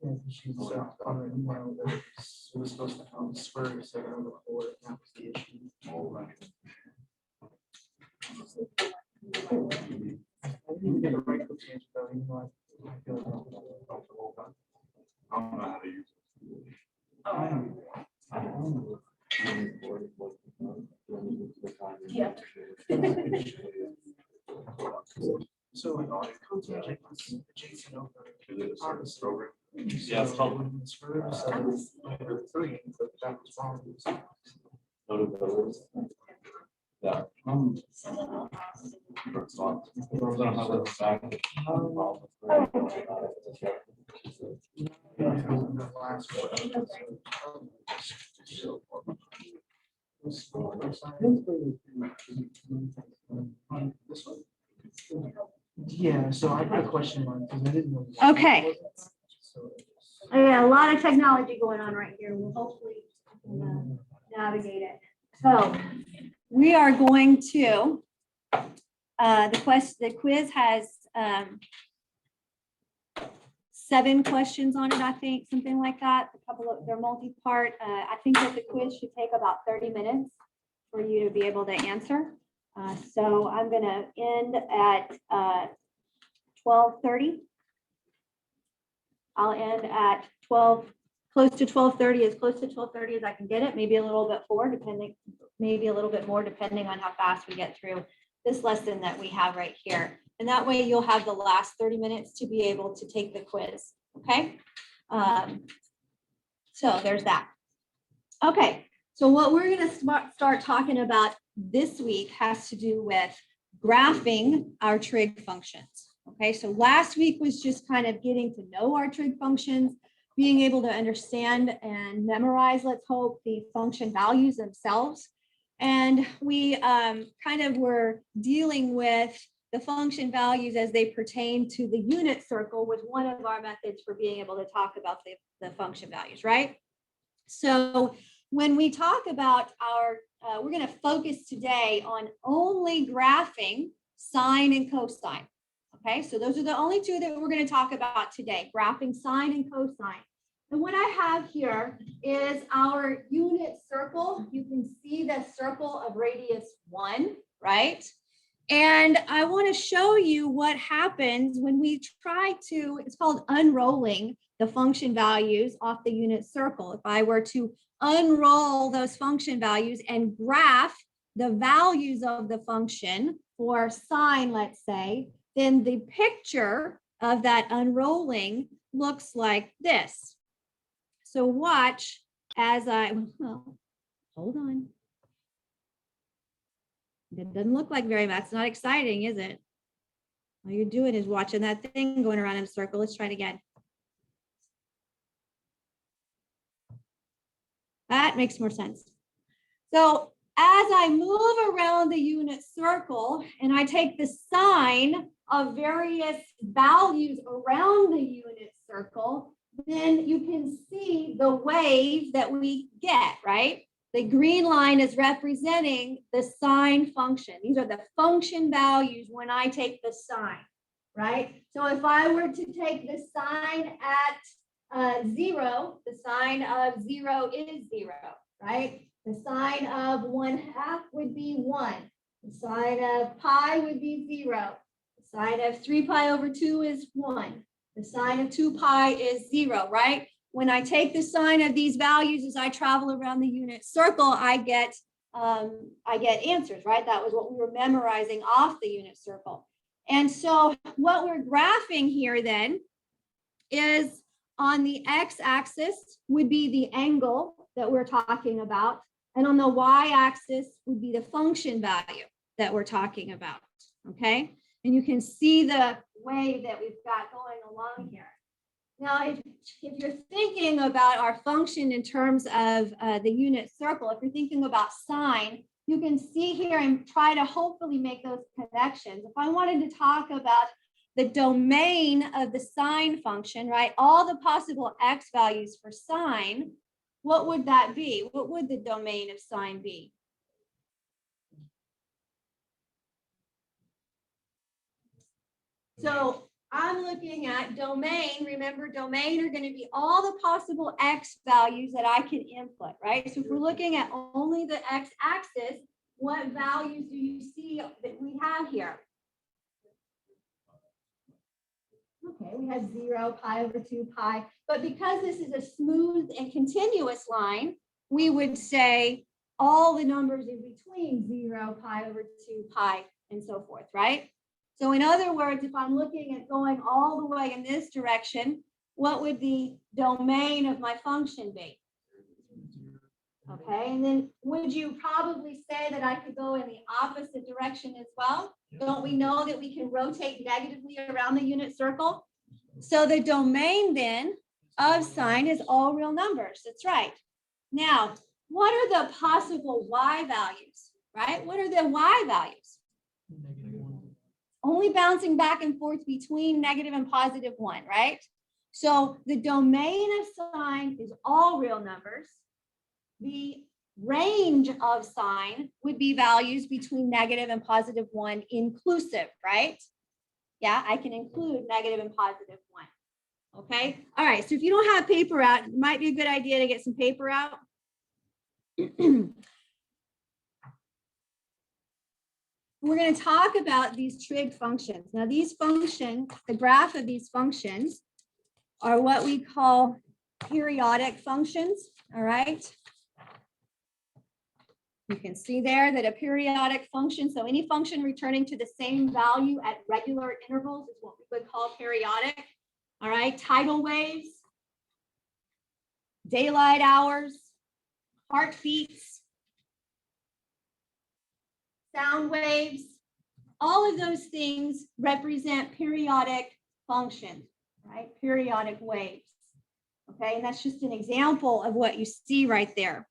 Yeah, she's on her email that it was supposed to come square 7 over 4, and that was the issue. I didn't even get a right click change though, even though I feel like I don't know how to use Yeah. so like code change like this adjacent over. it. Is it a service program? Yeah, it's called square 7 over 3, but that was wrong. Yeah. The last one. This one? Yeah, so I put a question mark because I didn't know. Okay. So, Yeah, a lot of technology going on right here. We'll hopefully navigate it. So we are going to, the quiz has 7 questions on it, I think, something like that. A couple of, they're multi-part. I think that the quiz should take about 30 minutes for you to be able to answer. So I'm going to end at 12:30. I'll end at 12, close to 12:30, as close to 12:30 as I can get it, maybe a little bit more, maybe a little bit more, depending on how fast we get through this lesson that we have right here. And that way you'll have the last 30 minutes to be able to take the quiz, okay? So there's that. Okay, so what we're gonna start talking about this week has to do with graphing our trig functions. Okay, so last week was just kind of getting to know our trig functions, being able to understand and memorize, let's hope, the function values themselves. And we kind of were dealing with the function values as they pertain to the unit circle with one of our methods for being able to talk about the function values, right? So when we talk about our, we're going to focus today on only graphing sine and cosine. Okay, so those are the only two that we're going to talk about today, graphing sine and cosine. And what I have here is our unit circle. You can see the circle of radius 1, right? And I want to show you what happens when we try to, it's called unrolling the function values off the unit circle. If I were to unroll those function values and graph the values of the function for sine, let's say, then the picture of that unrolling looks like this. So watch as well, hold on. It doesn't look like very much. It's not exciting, is it? All you're doing is watching that thing going around in a circle. Let's try it again. That makes more sense. So as I move around the unit circle and I take the sine of various values around the unit circle, then you can see the wave that we get, right? The green line is representing the sine function. These are the function values when I take the sine, right? So if I were to take the sine at 0, the sine of 0 is 0, right? The sine of 1/2 would be 1. The sine of pi would be 0. The sine of 3 pi over 2 is 1. The sine of 2 pi is 0, right? When I take the sine of these values as I travel around the unit circle, I get answers, right? That was what we were memorizing off the unit circle. And so what we're graphing here then is on the x-axis would be the angle that we're talking about. And on the y-axis would be the function value that we're talking about, okay? And you can see the wave that we've got going along here. Now, if you're thinking about our function in terms of the unit circle, if you're thinking about sine, you can see here and try to hopefully make those connections. If I wanted to talk about the domain of the sine function, right, all the possible x values for sine, what would that be? What would the domain of sine be? So I'm looking at domain. Remember, domain are going to be all the possible x values that I can input, right? So if we're looking at only the x-axis, what values do you see that we have here? Okay, we have 0, pi over 2 pi. But because this is a smooth and continuous line, we would say all the numbers in between 0, pi over 2 pi, and so forth, right? So in other words, if I'm looking at going all the way in this direction, what would the domain of my function be? Okay, and then would you probably say that I could go in the opposite direction as well? Don't we know that we can rotate negatively around the unit circle? So the domain then of sine is all real numbers. That's right. Now, what are the possible y values, right? What are the y values? Only bouncing back and forth between negative and positive 1, right? So the domain of sine is all real numbers. The range of sine would be values between negative and positive 1 inclusive, right? Yeah, I can include negative and positive 1. Okay. All right. So if you don't have paper out, it might be a good idea to get some paper out. We're going to talk about these trig functions. Now, these functions, the graph of these functions are what we call periodic functions. All right. You can see there that a periodic function, so any function returning to the same value at regular intervals is what we would call periodic. All right. Tidal waves, daylight hours, heartbeats, sound waves, all of those things represent periodic functions, right? Periodic waves. Okay, and that's just an example of what you see right there.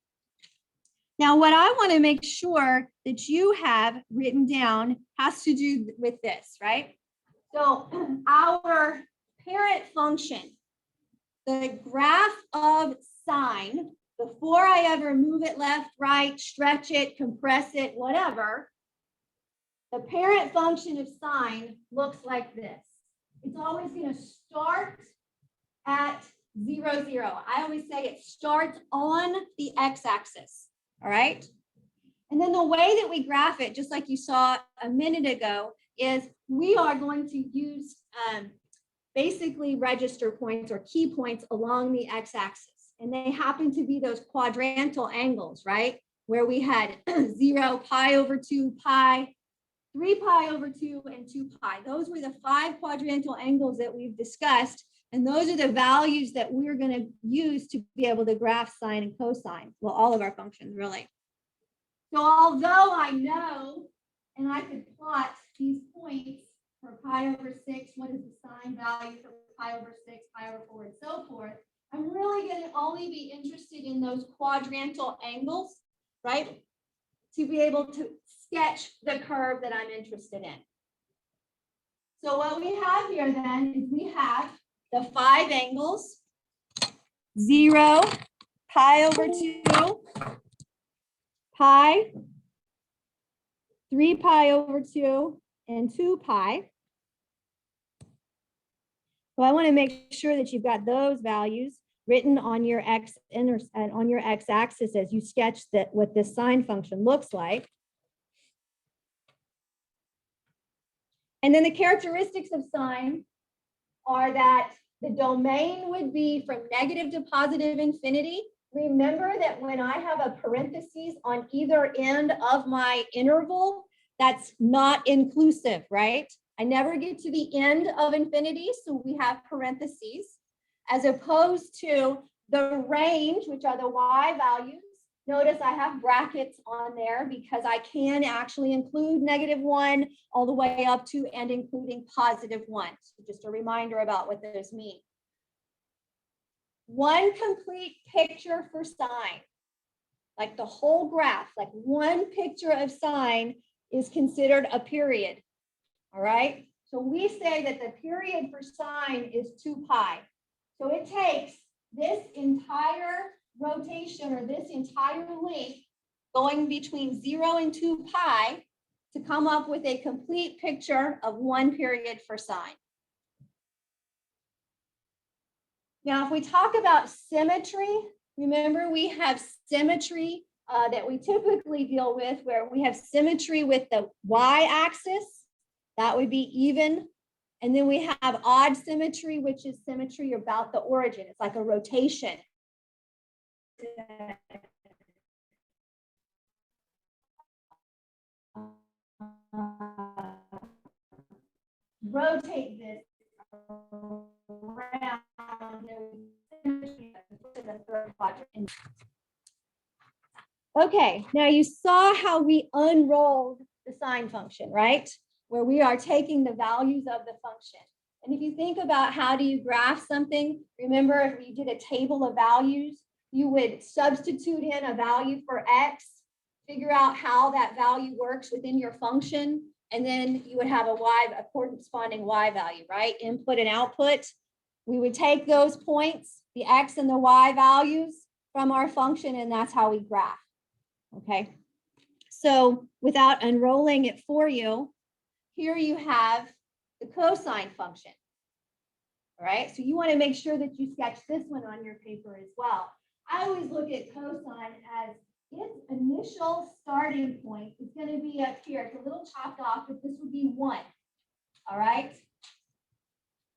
Now, what I want to make sure that you have written down has to do with this, right? So our parent function, the graph of sine, before I ever move it left, right, stretch it, compress it, whatever, the parent function of sine looks like this. It's always going to start at 0, 0. I always say it starts on the x-axis, all right? And then the way that we graph it, just like you saw a minute ago, is we are going to use basically register points or key points along the x-axis. And they happen to be those quadrantal angles, right? Where we had 0, pi over 2, pi, 3 pi over 2, and 2 pi. Those were the 5 quadrantal angles that we've discussed. And those are the values that we're going to use to be able to graph sine and cosine. Well, all of our functions, really. So although I know, and I could plot these points for pi over 6, what is the sine value for pi over 6, pi over 4, and so forth, I'm really going to only be interested in those quadrantal angles, right? To be able to sketch the curve that I'm interested in. So what we have here then is we have the 5 angles, 0, pi over 2, pi, 3 pi over 2, and 2 pi. So I want to make sure that you've got those values written on your x-axis as you sketch that what this sine function looks like. And then the characteristics of sine are that the domain would be from negative to positive infinity. Remember that when I have a parentheses on either end of my interval, that's not inclusive, right? I never get to the end of infinity, so we have parentheses, as opposed to the range, which are the y values. Notice I have brackets on there because I can actually include -1 all the way up to and including +1. So just a reminder about what those mean. One complete picture for sine, like the whole graph, like one picture of sine is considered a period. All right. So we say that the period for sine is 2 pi. So it takes this entire rotation or this entire length going between 0 and 2 pi to come up with a complete picture of one period for sine. Now, if we talk about symmetry, remember we have symmetry that we typically deal with where we have symmetry with the y-axis, that would be even. And then we have odd symmetry, which is symmetry about the origin. It's like a rotation. Rotate this around the third quadrant. Okay, now you saw how we unrolled the sine function, right? Where we are taking the values of the function. And if you think about how do you graph something, remember if you did a table of values, you would substitute in a value for x, figure out how that value works within your function, and then you would have a corresponding y value, right? Input and output. We would take those points, the x and the y values from our function, and that's how we graph. Okay, so without unrolling it for you, here you have the cosine function. All right, so you want to make sure that you sketch this one on your paper as well. I always look at cosine as its initial starting point is going to be up here. It's a little chopped off, but this would be 1. All right,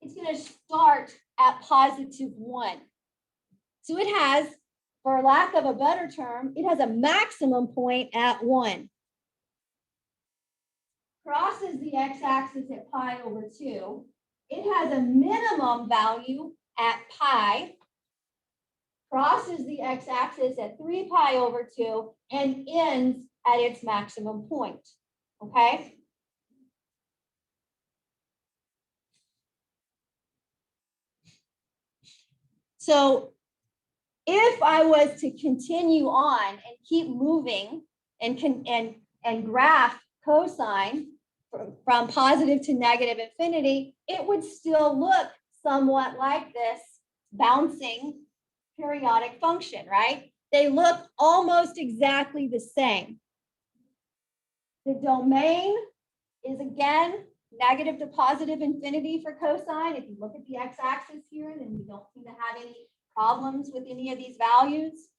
it's going to start at positive 1. So it has, for lack of a better term, it has a maximum point at 1. Crosses the x-axis at pi over 2. It has a minimum value at pi. Crosses the x-axis at 3 pi over 2 and ends at its maximum point. Okay? So if I was to continue on and keep moving and graph cosine from positive to negative infinity, it would still look somewhat like this bouncing periodic function, right? They look almost exactly the same. The domain is again negative to positive infinity for cosine. If you look at the x-axis here, then you don't seem to have any problems with any of these values.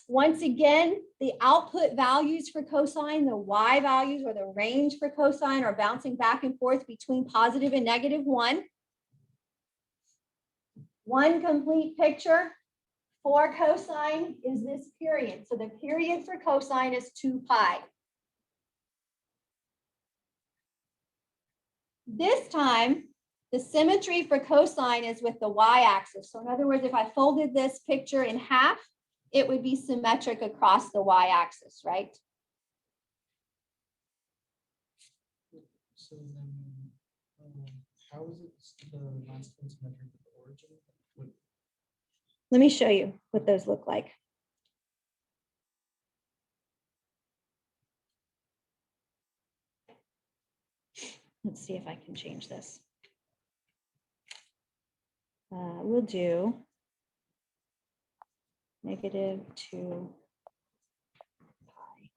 Once again, the output values for cosine, the y values or the range for cosine are bouncing back and forth between positive and negative 1. One complete picture for cosine is this period. So the period for cosine is 2 pi. This time, the symmetry for cosine is with the y-axis. So in other words, if I folded this picture in half, it would be symmetric across the y-axis, right? So then, how is it the last one symmetric with the origin? Let me show you what those look like. Let's see if I can change this. We'll do negative 2 pi.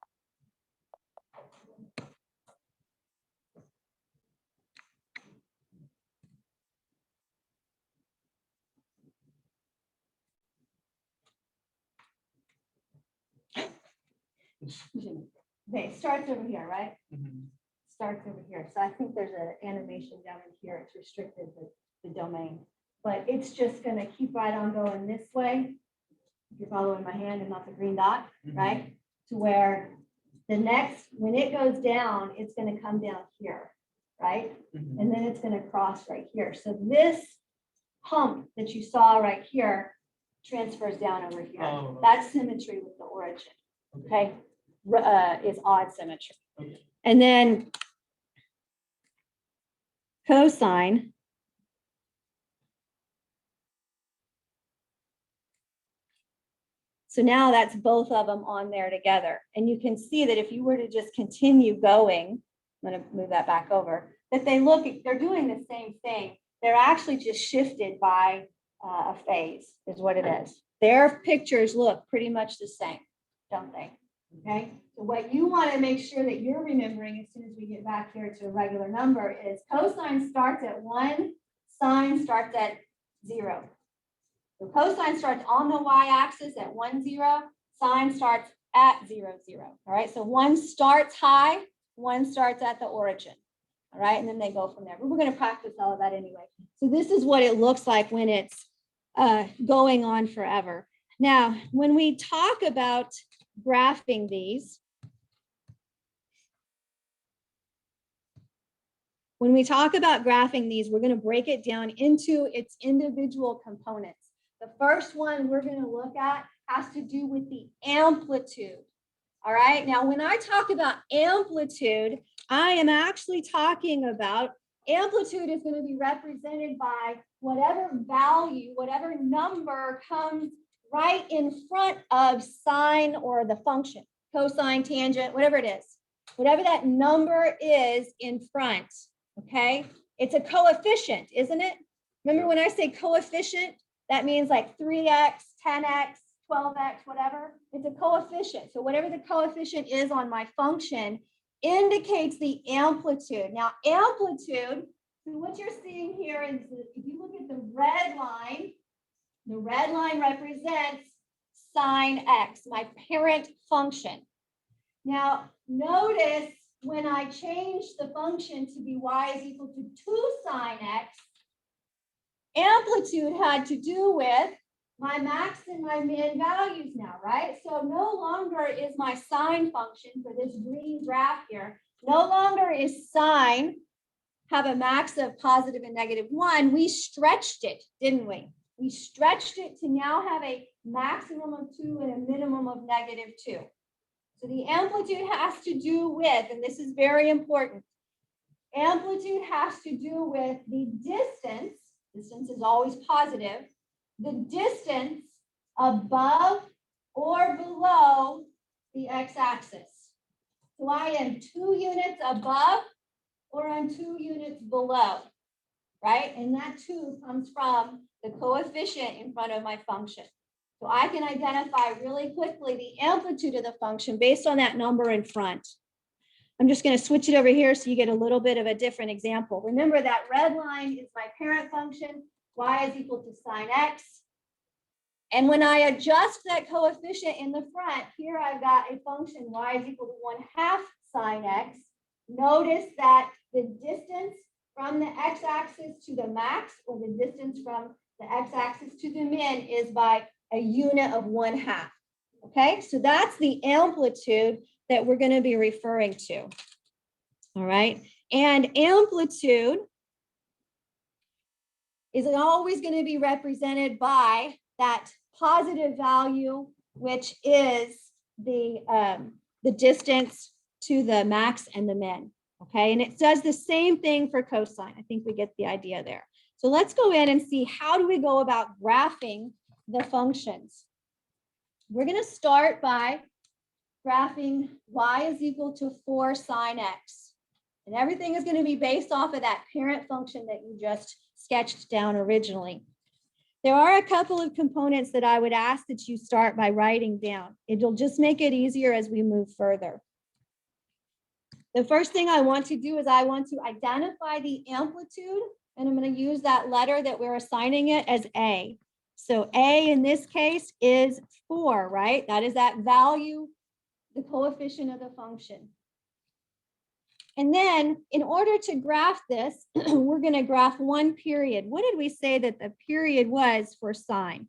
Okay, it starts over here, right? Mm-hmm. Starts over here. So I think there's an animation down in here. It's restricted to the domain, but it's just going to keep right on going this way. If you're following my hand and not the green dot, right? To where the next, when it goes down, it's going to come down here, right? And then it's going to cross right here. So this hump that you saw right here transfers down over here. Oh, okay. That's symmetry with the origin. Okay, is odd symmetry. Okay. And then cosine so now that's both of them on there together. And you can see that if you were to just continue going, I'm going to move that back over, that they're doing the same thing. They're actually just shifted by a phase is what it is. Their pictures look pretty much the same, don't they? Okay, so what you want to make sure that you're remembering as soon as we get back here to a regular number is cosine starts at 1, sine starts at 0. The cosine starts on the y-axis at 1, 0. Sine starts at 0, 0. All right, so one starts high, one starts at the origin. All right, and then they go from there. But we're going to practice all of that anyway. So this is what it looks like when it's going on forever. Now, when we talk about graphing these, we're going to break it down into its individual components. The first one we're going to look at has to do with the amplitude. All right, now when I talk about amplitude, I am actually talking about amplitude is going to be represented by whatever value, whatever number comes right in front of sine or the function, cosine, tangent, whatever it is, whatever that number is in front. Okay, it's a coefficient, isn't it? Remember when I say coefficient, that means like 3x, 10x, 12x, whatever. It's a coefficient. So whatever the coefficient is on my function indicates the amplitude. Now amplitude, so what you're seeing here is if you look at the red line represents sine x, my parent function. Now notice when I change the function to be y is equal to 2 sine x, amplitude had to do with my max and my min values now, right? So no longer is my sine function for this green graph here, no longer is sine have a max of positive and negative 1. We stretched it, didn't we? We stretched it to now have a maximum of 2 and a minimum of negative 2. So the amplitude has to do with, and this is very important, amplitude has to do with the distance is always positive, the distance above or below the x-axis. So I am 2 units above or I'm 2 units below, right? And that 2 comes from the coefficient in front of my function. So I can identify really quickly the amplitude of the function based on that number in front. I'm just going to switch it over here so you get a little bit of a different example. Remember that red line is my parent function, y is equal to sine x. And when I adjust that coefficient in the front, here I've got a function y is equal to 1/2 sine x. Notice that the distance from the x-axis to the max, or the distance from the x-axis to the min, is by a unit of 1/2. Okay, so that's the amplitude that we're going to be referring to. All right, and amplitude is always going to be represented by that positive value, which is the distance to the max and the min. Okay, and it does the same thing for cosine. I think we get the idea there. So let's go in and see, how do we go about graphing the functions? We're going to start by graphing y is equal to 4 sine x. And everything is going to be based off of that parent function that you just sketched down originally. There are a couple of components that I would ask that you start by writing down. It'll just make it easier as we move further. The first thing I want to do is I want to identify the amplitude, and I'm going to use that letter that we're assigning it as A. So A in this case is 4, right? That is that value, the coefficient of the function. And then in order to graph this, we're going to graph one period. What did we say that the period was for sine?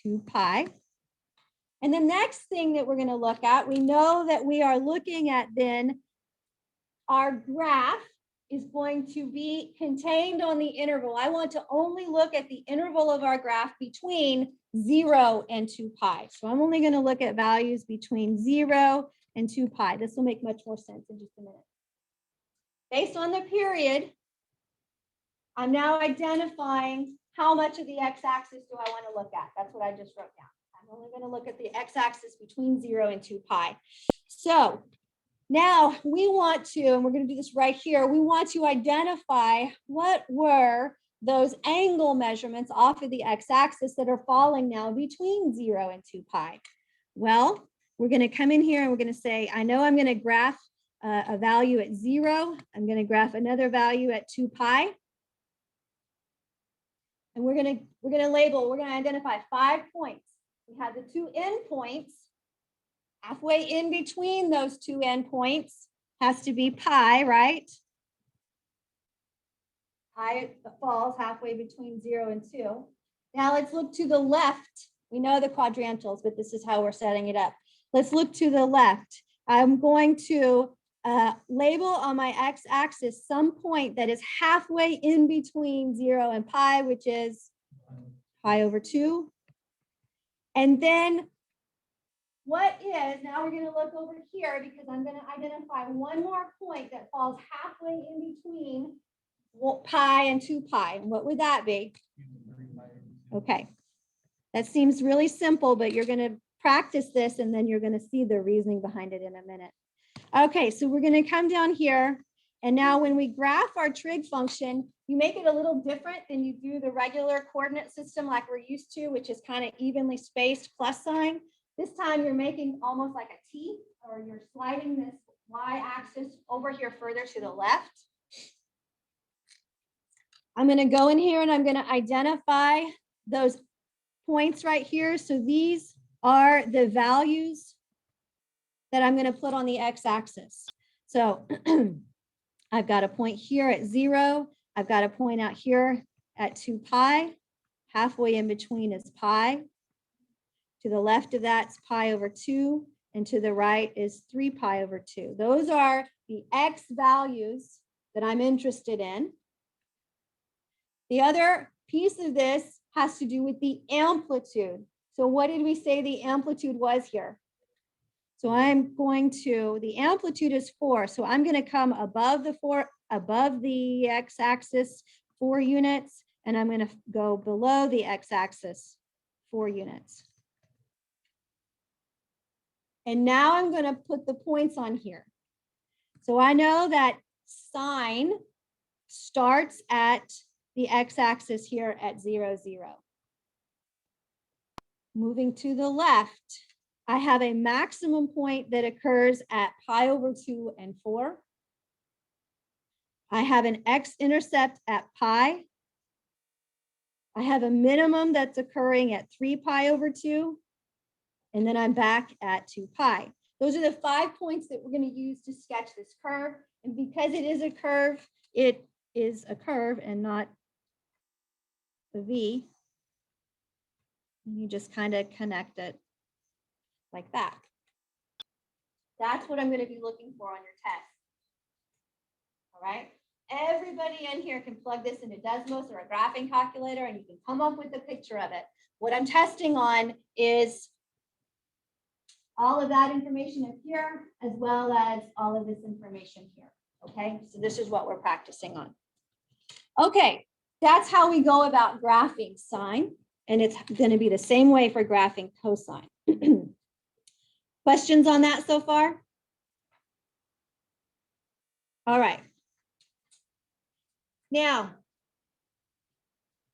2 pi. And the next thing that we're going to look at, we know that we are looking at then our graph is going to be contained on the interval. I want to only look at the interval of our graph between 0 and 2 pi. So I'm only going to look at values between 0 and 2 pi. This will make much more sense in just a minute. Based on the period, I'm now identifying how much of the x-axis do I want to look at. That's what I just wrote down. I'm only going to look at the x-axis between 0 and 2 pi. So now we want to, and we're going to do this right here, we want to identify what were those angle measurements off of the x-axis that are falling now between 0 and 2 pi. Well, we're going to come in here and we're going to say, I know I'm going to graph a value at 0. I'm going to graph another value at 2 pi. And we're gonna label, we're gonna identify 5 points. We have the 2 endpoints. Halfway in between those 2 endpoints has to be pi, right? Pi falls halfway between 0 and 2. Now let's look to the left. We know the quadrantals, but this is how we're setting it up. Let's look to the left. I'm going to label on my x-axis some point that is halfway in between 0 and pi, which is pi over 2. And then what is, now we're going to look over here because I'm going to identify one more point that falls halfway in between pi and 2 pi. And what would that be? Okay. That seems really simple, but you're going to practice this and then you're going to see the reasoning behind it in a minute. Okay, so we're going to come down here. And now when we graph our trig function, you make it a little different than you do the regular coordinate system like we're used to, which is kind of evenly spaced plus sign. This time you're making almost like a T, or you're sliding this y-axis over here further to the left. I'm going to go in here and I'm going to identify those points right here. So these are the values that I'm going to put on the x-axis. So I've got a point here at 0. I've got a point out here at 2 pi. Halfway in between is pi. To the left of that's pi over 2. And to the right is 3 pi over 2. Those are the x values that I'm interested in. The other piece of this has to do with the amplitude. So what did we say the amplitude was here? So I'm going to, the amplitude is 4. So I'm going to come above the x-axis 4 units, and I'm going to go below the x-axis 4 units. And now I'm going to put the points on here. So I know that sine starts at the x-axis here at 0, 0. Moving to the left, I have a maximum point that occurs at pi over 2 and 4. I have an x-intercept at pi. I have a minimum that's occurring at 3 pi over 2. And then I'm back at 2 pi. Those are the 5 points that we're going to use to sketch this curve. And because it is a curve and not a V. And you just kind of connect it like that. That's what I'm going to be looking for on your test. All right. Everybody in here can plug this into Desmos or a graphing calculator and you can come up with a picture of it. What I'm testing on is all of that information up here, as well as all of this information here. Okay, so this is what we're practicing on. Okay, that's how we go about graphing sine, and it's going to be the same way for graphing cosine. Questions on that so far? All right. Now,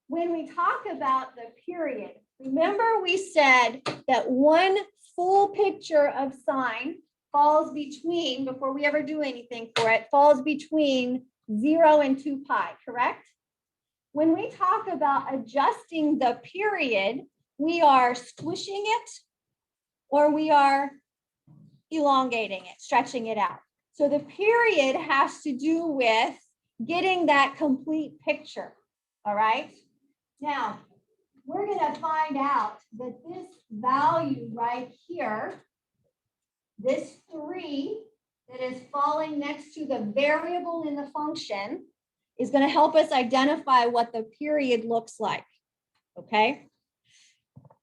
when we talk about the period, remember we said that one full picture of sine falls between, before we ever do anything for it, falls between 0 and 2 pi, correct? When we talk about adjusting the period, we are squishing it or we are elongating it, stretching it out. So the period has to do with getting that complete picture, all right? Now, we're going to find out that this value right here, this 3 that is falling next to the variable in the function, is going to help us identify what the period looks like, okay?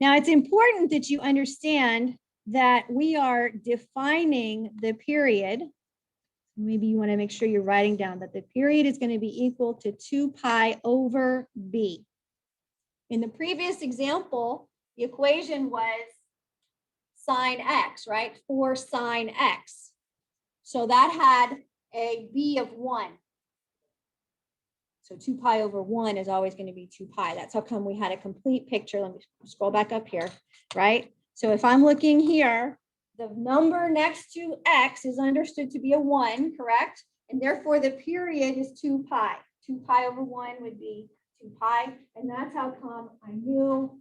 Now, it's important that you understand that we are defining the period. Maybe you want to make sure you're writing down that the period is going to be equal to 2 pi over b. In the previous example, the equation was sine x, right? 4 sine x. So that had a b of 1. So 2 pi over 1 is always going to be 2 pi. That's how come we had a complete picture. Let me scroll back up here, right? So if I'm looking here, the number next to x is understood to be a 1, correct? And therefore the period is 2 pi. 2 pi over 1 would be 2 pi. And that's how come I knew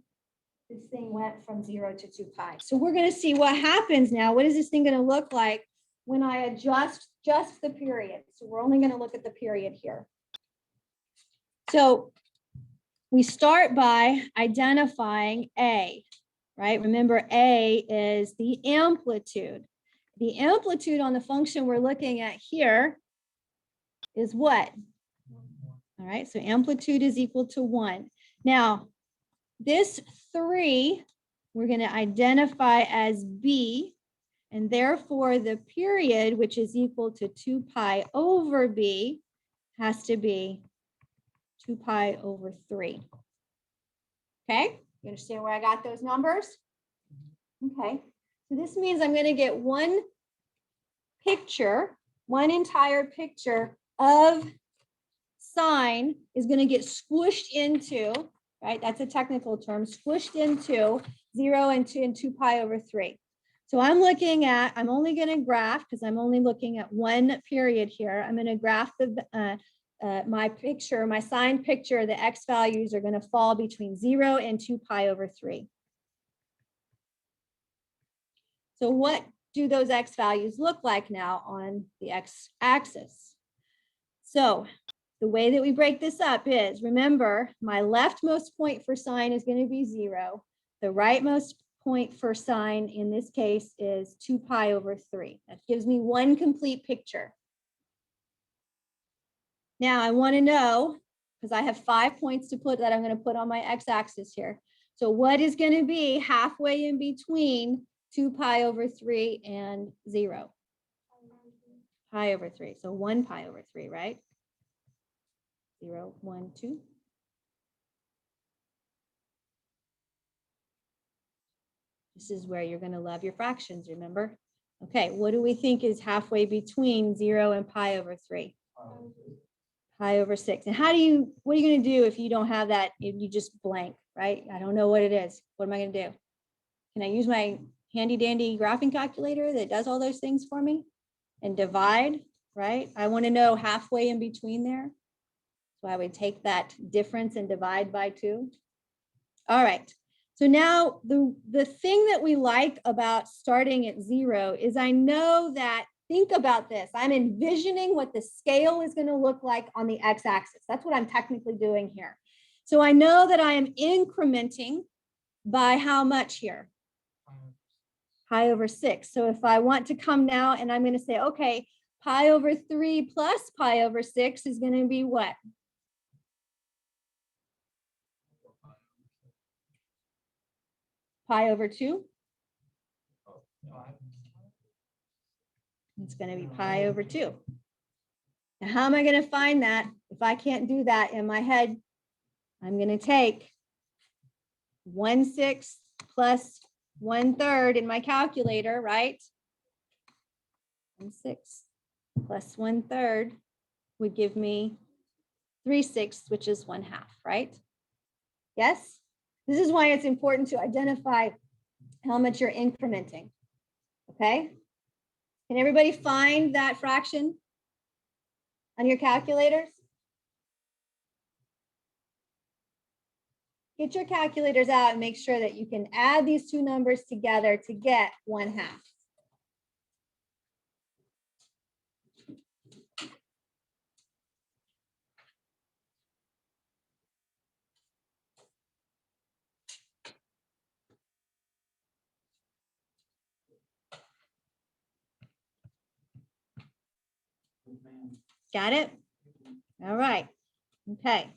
this thing went from 0 to 2 pi. So we're going to see what happens now. What is this thing going to look like when I adjust just the period? So we're only going to look at the period here. So we start by identifying A, right? Remember, A is the amplitude. The amplitude on the function we're looking at here is what? All right, so amplitude is equal to 1. Now, this 3, we're going to identify as B, and therefore the period, which is equal to 2 pi over B, has to be 2 pi over 3. Okay, you understand where I got those numbers? Okay, so this means I'm going to get one picture, one entire picture of sine is going to get squished into, right? That's a technical term, squished into 0 and 2 pi over 3. So I'm only going to graph, because I'm only looking at one period here. I'm going to graph my sine picture. The x values are going to fall between 0 and 2 pi over 3. So what do those x values look like now on the x-axis? So the way that we break this up is, remember, my leftmost point for sine is going to be 0. The rightmost point for sine in this case is 2 pi over 3. That gives me one complete picture. Now I want to know, because I have 5 points to put that I'm going to put on my x-axis here. So what is going to be halfway in between 2 pi over 3 and 0? Pi over 3. So 1 pi over 3, right? 0, 1, 2. This is where you're going to love your fractions, remember? Okay, what do we think is halfway between 0 and pi over 3? Pi over 6. And what are you going to do if you don't have that, if you just blank, right? I don't know what it is. What am I going to do? Can I use my handy dandy graphing calculator that does all those things for me and divide, right? I want to know halfway in between there. So I would take that difference and divide by 2. All right. So now the thing that we like about starting at 0 is I know that, think about this, I'm envisioning what the scale is going to look like on the x-axis. That's what I'm technically doing here. So I know that I am incrementing by how much here? Pi over 6. So if I want to come now and I'm going to say, okay, pi over 3 plus pi over 6 is going to be what? Pi over 2? It's going to be pi over 2. Now, how am I going to find that? If I can't do that in my head, I'm going to take 1/6 plus 1/3 in my calculator, right? 1/6 plus 1/3 would give me 3/6, which is 1/2, right? Yes? This is why it's important to identify how much you're incrementing. Okay? Can everybody find that fraction on your calculators? Get your calculators out and make sure that you can add these two numbers together to get 1/2. Got it? All right. Okay.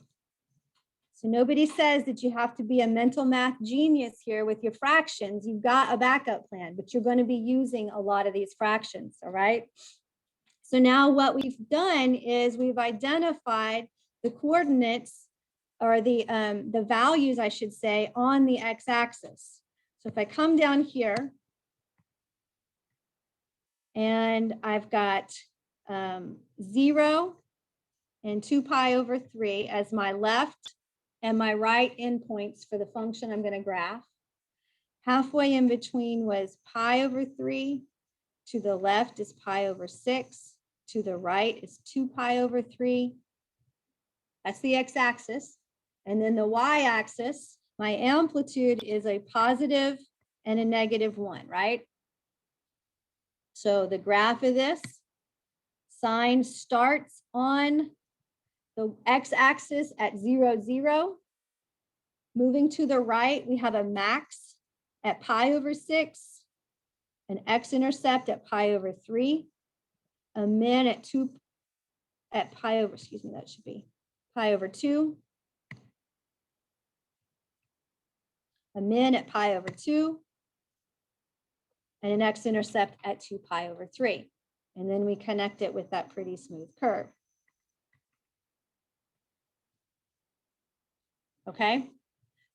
So nobody says that you have to be a mental math genius here with your fractions. You've got a backup plan, but you're going to be using a lot of these fractions. All right. So now what we've done is we've identified the coordinates, or the values, I should say, on the x-axis. So if I come down here and I've got 0 and 2 pi over 3 as my left and my right endpoints for the function I'm going to graph. Halfway in between was pi over 3. To the left is pi over 6. To the right is 2 pi over 3. That's the x-axis. And then the y-axis, my amplitude is a positive and a -1, right? So the graph of this, sine starts on the x-axis at 0, 0. Moving to the right, we have a max at pi/6, an x-intercept at pi/3, a min at that should be pi/2, a min at pi/2, and an x-intercept at 2 pi/3. And then we connect it with that pretty smooth curve. Okay,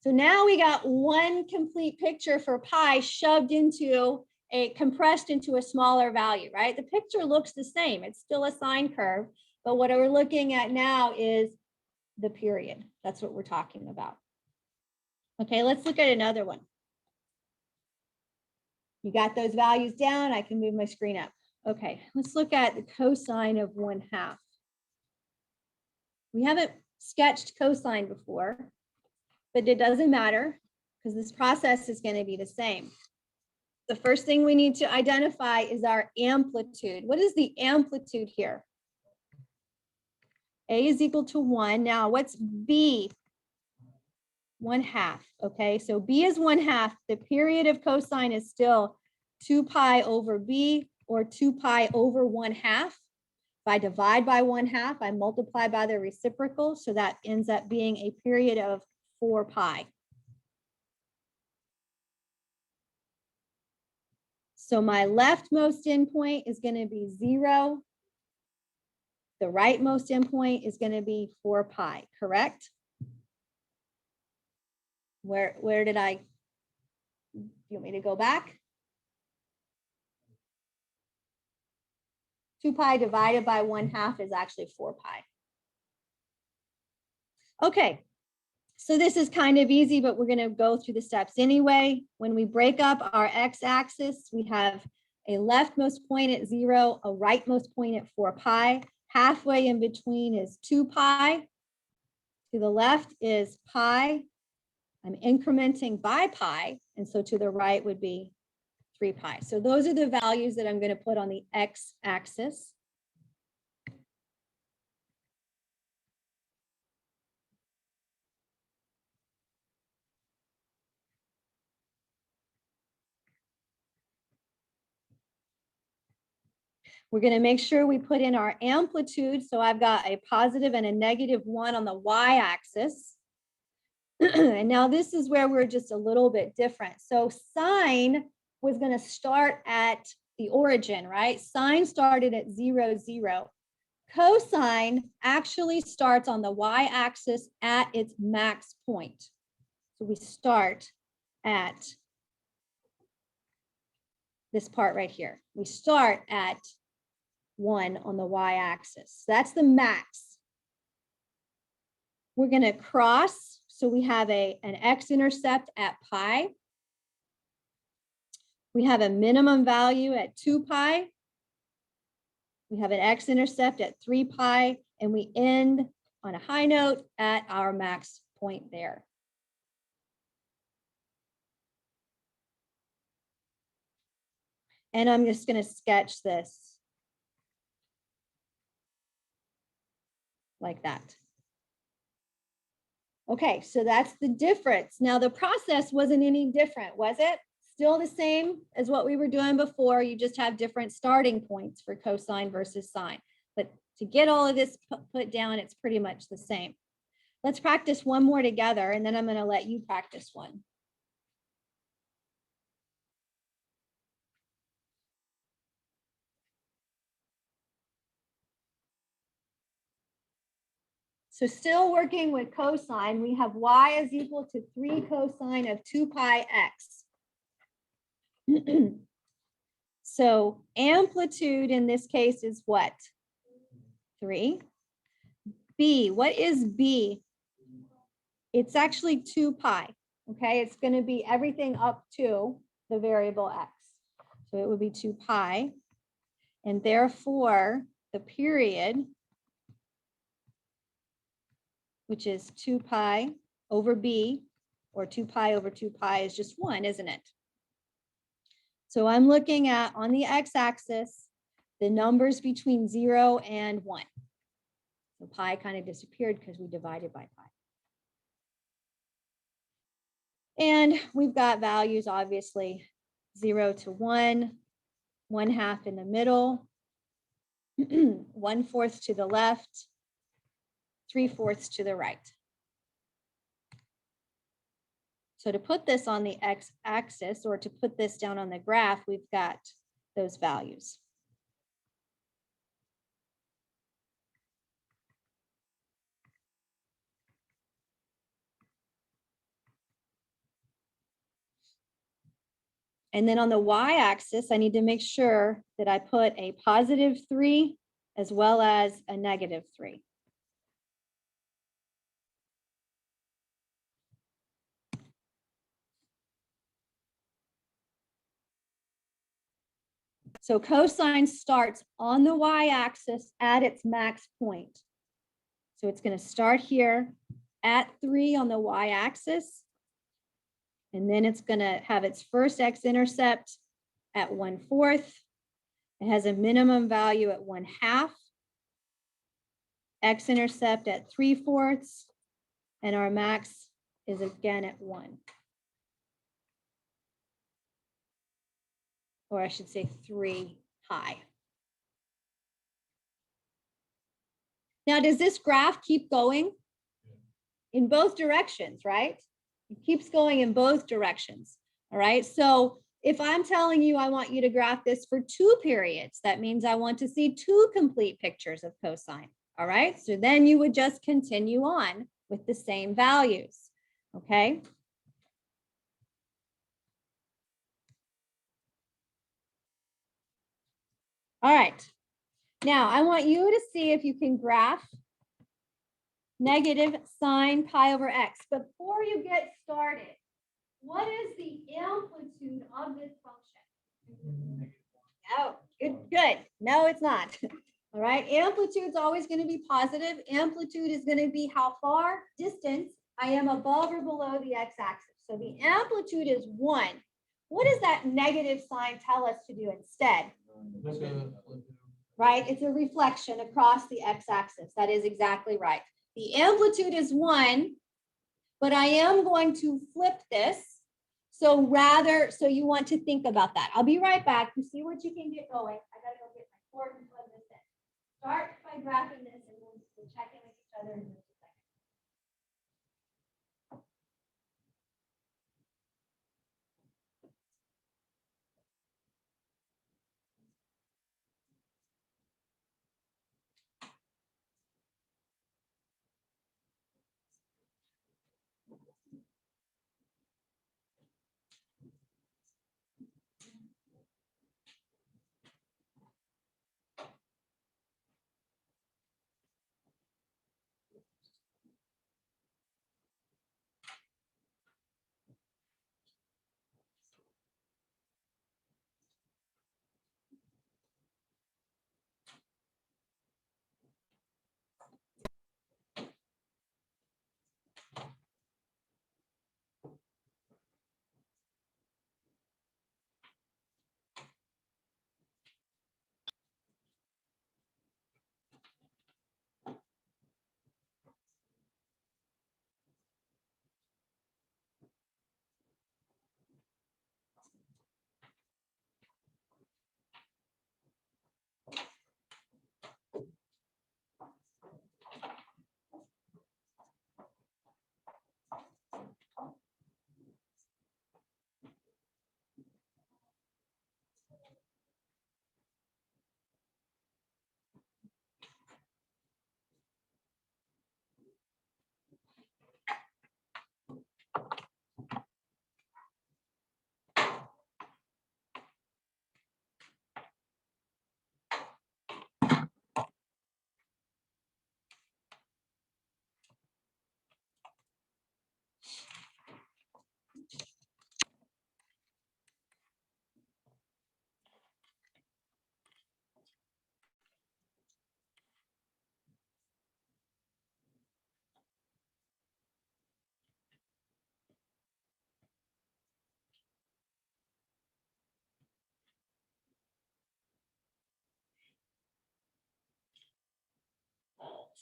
so now we got one complete picture for pi compressed into a smaller value, right? The picture looks the same. It's still a sine curve, but what we're looking at now is the period. That's what we're talking about. Okay, let's look at another one. You got those values down. I can move my screen up. Okay, let's look at the cosine of 1/2. We haven't sketched cosine before, but it doesn't matter because this process is going to be the same. The first thing we need to identify is our amplitude. What is the amplitude here? A is equal to 1. Now, what's B? 1/2. Okay, so B is 1/2. The period of cosine is still 2 pi over B, or 2 pi over 1/2. If I divide by 1/2, I multiply by the reciprocal, so that ends up being a period of 4 pi. So my leftmost endpoint is going to be 0. The rightmost endpoint is going to be 4 pi, correct? Where did I, do you want me to go back? 2 pi divided by 1/2 is actually 4 pi. Okay, so this is kind of easy, but we're going to go through the steps anyway. When we break up our x-axis, we have a leftmost point at 0, a rightmost point at 4 pi. Halfway in between is 2 pi. To the left is pi. I'm incrementing by pi, and so to the right would be 3 pi. So those are the values that I'm going to put on the x-axis. We're going to make sure we put in our amplitude. So I've got a positive and a -1 on the y-axis. And now this is where we're just a little bit different. So sine was going to start at the origin, right? Sine started at 0, 0. Cosine actually starts on the y-axis at its max point. So we start at this part right here. We start at 1 on the y-axis. That's the max. We're going to cross. So we have an x-intercept at pi. We have a minimum value at 2 pi. We have an x-intercept at 3 pi, and we end on a high note at our max point there. And I'm just going to sketch this like that. Okay, so that's the difference. Now the process wasn't any different, was it? Still the same as what we were doing before. You just have different starting points for cosine versus sine. But to get all of this put down, it's pretty much the same. Let's practice one more together, and then I'm going to let you practice one. So still working with cosine, we have y is equal to 3 cosine of 2 pi x. So amplitude in this case is what? 3. B, what is B? It's actually 2 pi, okay? It's going to be everything up to the variable x. So it would be 2 pi. And therefore, the period which is 2 pi over b, or 2 pi over 2 pi is just 1, isn't it? So I'm looking at, on the x-axis, the numbers between 0 and 1. So pi kind of disappeared because we divided by pi. And we've got values, obviously, 0 to 1, 1/2 in the middle, 1/4 to the left, 3/4 to the right. So to put this on the x-axis, or to put this down on the graph, we've got those values. And then on the y-axis, I need to make sure that I put a +3 as well as a -3. So cosine starts on the y-axis at its max point. So it's going to start here at 3 on the y-axis. And then it's going to have its first x-intercept at 1/4. It has a minimum value at 1/2. X-intercept at 3/4. And our max is again at 1. Or I should say 3 pi. Now, does this graph keep going? In both directions, right? It keeps going in both directions. All right. So if I'm telling you I want you to graph this for 2 periods, that means I want to see 2 complete pictures of cosine. All right. So then you would just continue on with the same values. Okay. All right. Now I want you to see if you can graph negative sine pi over x. But before you get started, what is the amplitude of this function? Oh, good. No, it's not. All right, amplitude is always going to be positive. Amplitude is going to be how far distance I am above or below the x-axis. So the amplitude is 1. What does that negative sign tell us to do instead? Right, it's a reflection across the x-axis. That is exactly right. The amplitude is 1, but I am going to flip this. So you want to think about that. I'll be right back. You see what you can get going. I gotta go get my cord and plug this in. Start by graphing this and we'll check in with each other in just a second.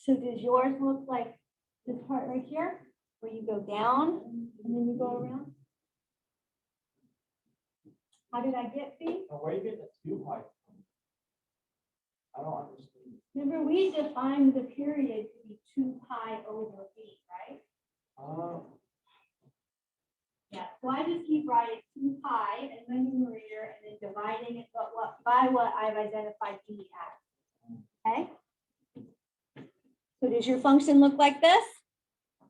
So does yours look like this part right here, where you go down and then you go around? How did I get B? Where you get the 2 pi from? I don't understand. Remember, we defined the period to be 2 pi over B, right? Yeah, so I just keep writing 2 pi in the numerator and then dividing it by what I've identified B as. Okay? So does your function look like this?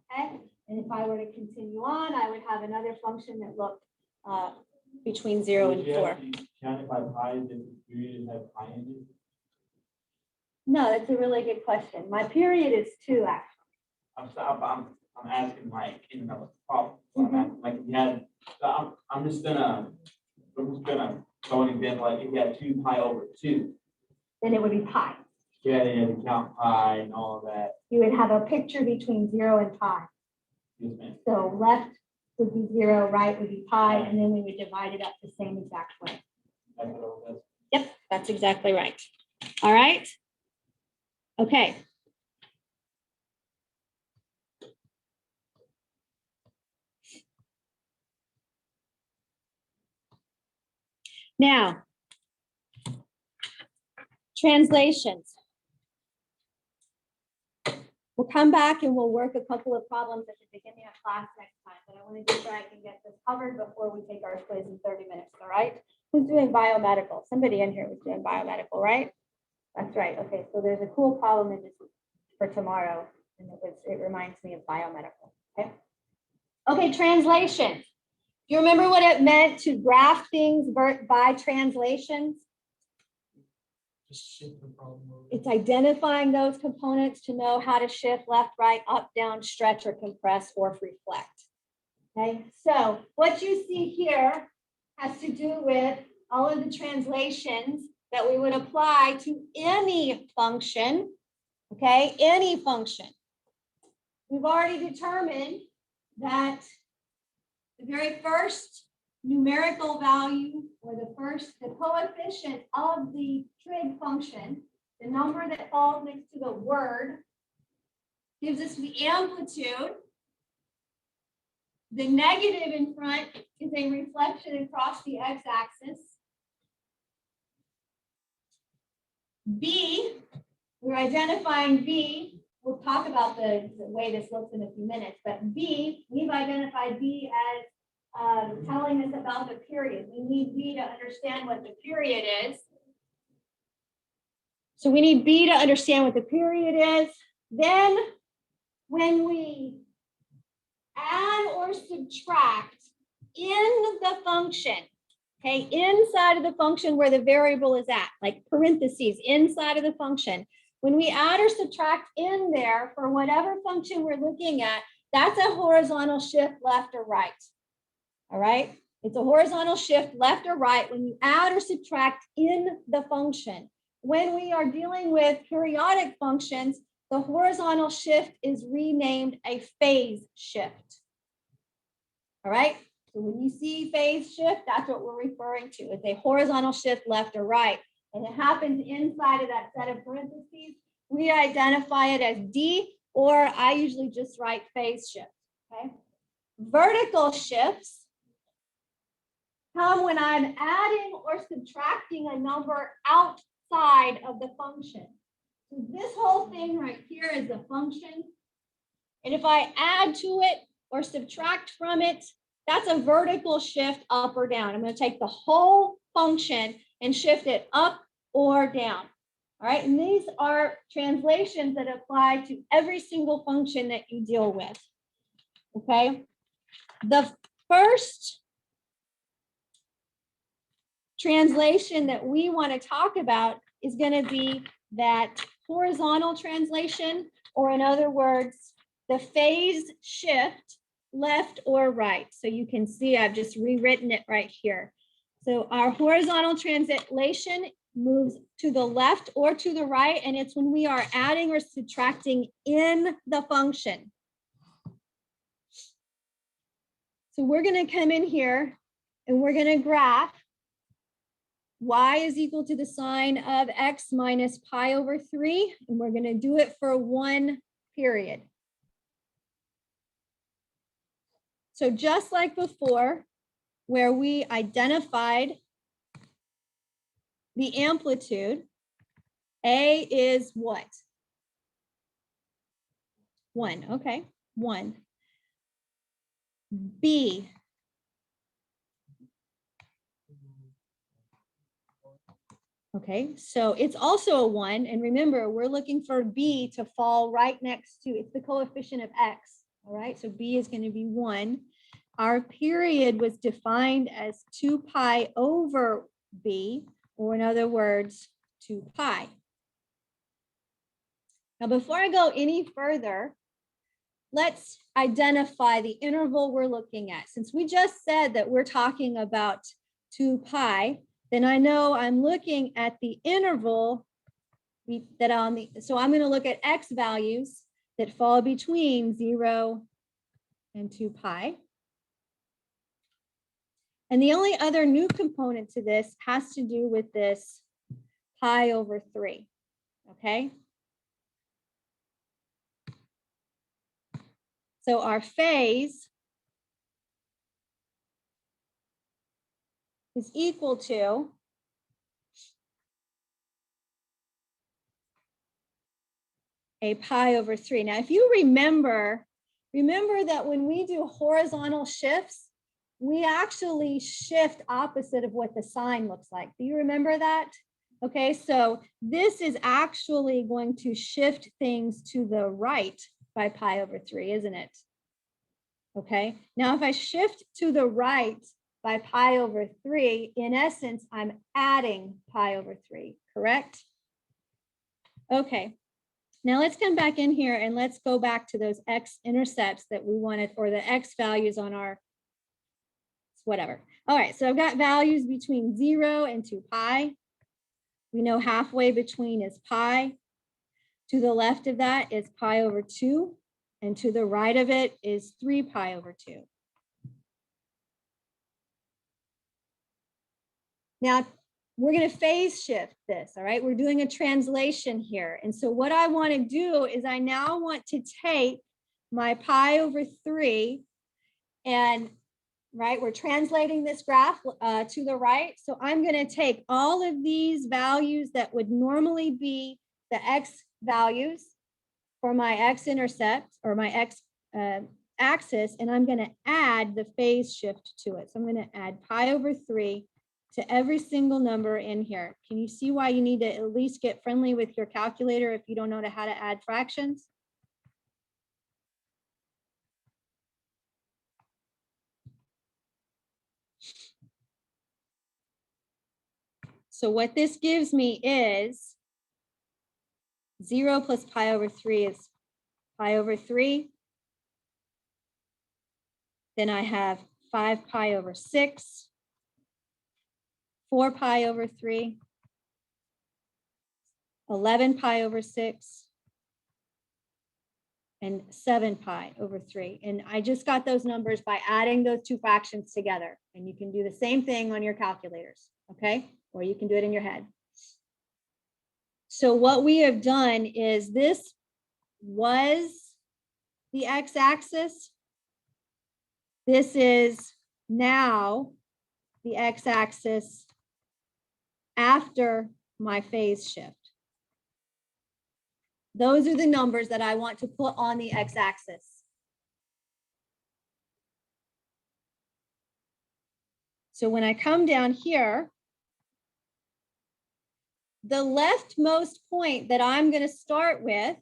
Okay, and if I were to continue on, I would have another function that looked between 0 and 4. Count it by pi, then the period have pi in it? No, that's a really good question. My period is 2, actually. I'm asking like in another problem. So I'm asking, like if you had, so I'm just gonna go an example, like if you had 2 pi over 2. Then it would be pi. Yeah, you had to count pi and all of that. You would have a picture between 0 and pi. Yes, ma'am. So left would be 0, right would be pi, and then we would divide it up the same exact way. That's what it was. Yep, that's exactly right. All right. Okay. Now, translations. We'll come back and we'll work a couple of problems at the beginning of class next time, but I want to make sure I can get this covered before we take our quiz in 30 minutes, all right? Who's doing biomedical? Somebody in here was doing biomedical, right? That's right. Okay, so there's a cool problem in this for tomorrow, and it reminds me of biomedical, okay? Okay, translation. Do you remember what it meant to graph things by translations? Just shift the problem over. It's identifying those components to know how to shift left, right, up, down, stretch, or compress, or reflect. Okay, so what you see here has to do with all of the translations that we would apply to any function. Okay, any function. We've already determined that the very first numerical value, or the coefficient of the trig function, the number that falls next to the word, gives us the amplitude. The negative in front is a reflection across the x-axis. B, we're identifying B. We'll talk about the way this looks in a few minutes, but B, we've identified B as telling us about the period. We need B to understand what the period is. So we need B to understand what the period is. Then when we add or subtract in the function, okay, inside of the function where the variable is at, like parentheses, inside of the function, when we add or subtract in there for whatever function we're looking at, that's a horizontal shift left or right. All right, it's a horizontal shift left or right when you add or subtract in the function. When we are dealing with periodic functions, the horizontal shift is renamed a phase shift. All right, so when you see phase shift, that's what we're referring to. It's a horizontal shift left or right, and it happens inside of that set of parentheses. We identify it as D, or I usually just write phase shift. Okay, vertical shifts come when I'm adding or subtracting a number outside of the function. So this whole thing right here is the function. And if I add to it or subtract from it, that's a vertical shift up or down. I'm going to take the whole function and shift it up or down. All right, and these are translations that apply to every single function that you deal with. Okay, the first translation that we want to talk about is going to be that horizontal translation, or in other words, the phase shift left or right. So you can see I've just rewritten it right here. So our horizontal translation moves to the left or to the right, and it's when we are adding or subtracting in the function. So we're going to come in here and we're going to graph y is equal to the sine of x minus pi over 3, and we're going to do it for 1 period. So just like before, where we identified the amplitude, A is what? 1, okay, 1. B, okay, so it's also a 1. And remember, we're looking for B to fall right next to, it's the coefficient of X, all right? So B is going to be 1. Our period was defined as 2 pi over B, or in other words, 2 pi. Now, before I go any further, let's identify the interval we're looking at. Since we just said that we're talking about 2 pi, then I know I'm looking at the interval that so I'm going to look at X values that fall between 0 and 2 pi. And the only other new component to this has to do with this pi over 3, okay? So our phase is equal to a pi over 3. Now, if you remember that when we do horizontal shifts, we actually shift opposite of what the sine looks like. Do you remember that? Okay, so this is actually going to shift things to the right by pi over 3, isn't it? Okay, now if I shift to the right by pi over 3, in essence, I'm adding pi over 3, correct? Okay, now let's come back in here and let's go back to those x-intercepts that we wanted, or the x values on our whatever. All right, so I've got values between 0 and 2 pi. We know halfway between is pi. To the left of that is pi over 2, and to the right of it is 3 pi over 2. Now, we're going to phase shift this, all right? We're doing a translation here. And so what I want to do is I now want to take my pi over 3 and, right, we're translating this graph to the right. So I'm going to take all of these values that would normally be the x values for my x-intercept or my x axis, and I'm going to add the phase shift to it. So I'm going to add pi over 3 to every single number in here. Can you see why you need to at least get friendly with your calculator if you don't know how to add fractions? So what this gives me is 0 plus pi over 3 is pi over 3. Then I have 5 pi over 6, 4 pi over 3, 11 pi over 6, and 7 pi over 3. And I just got those numbers by adding those two fractions together. And you can do the same thing on your calculators, okay? Or you can do it in your head. So what we have done is this was the x-axis. This is now the x-axis after my phase shift. Those are the numbers that I want to put on the x-axis. So when I come down here, the leftmost point that I'm going to start with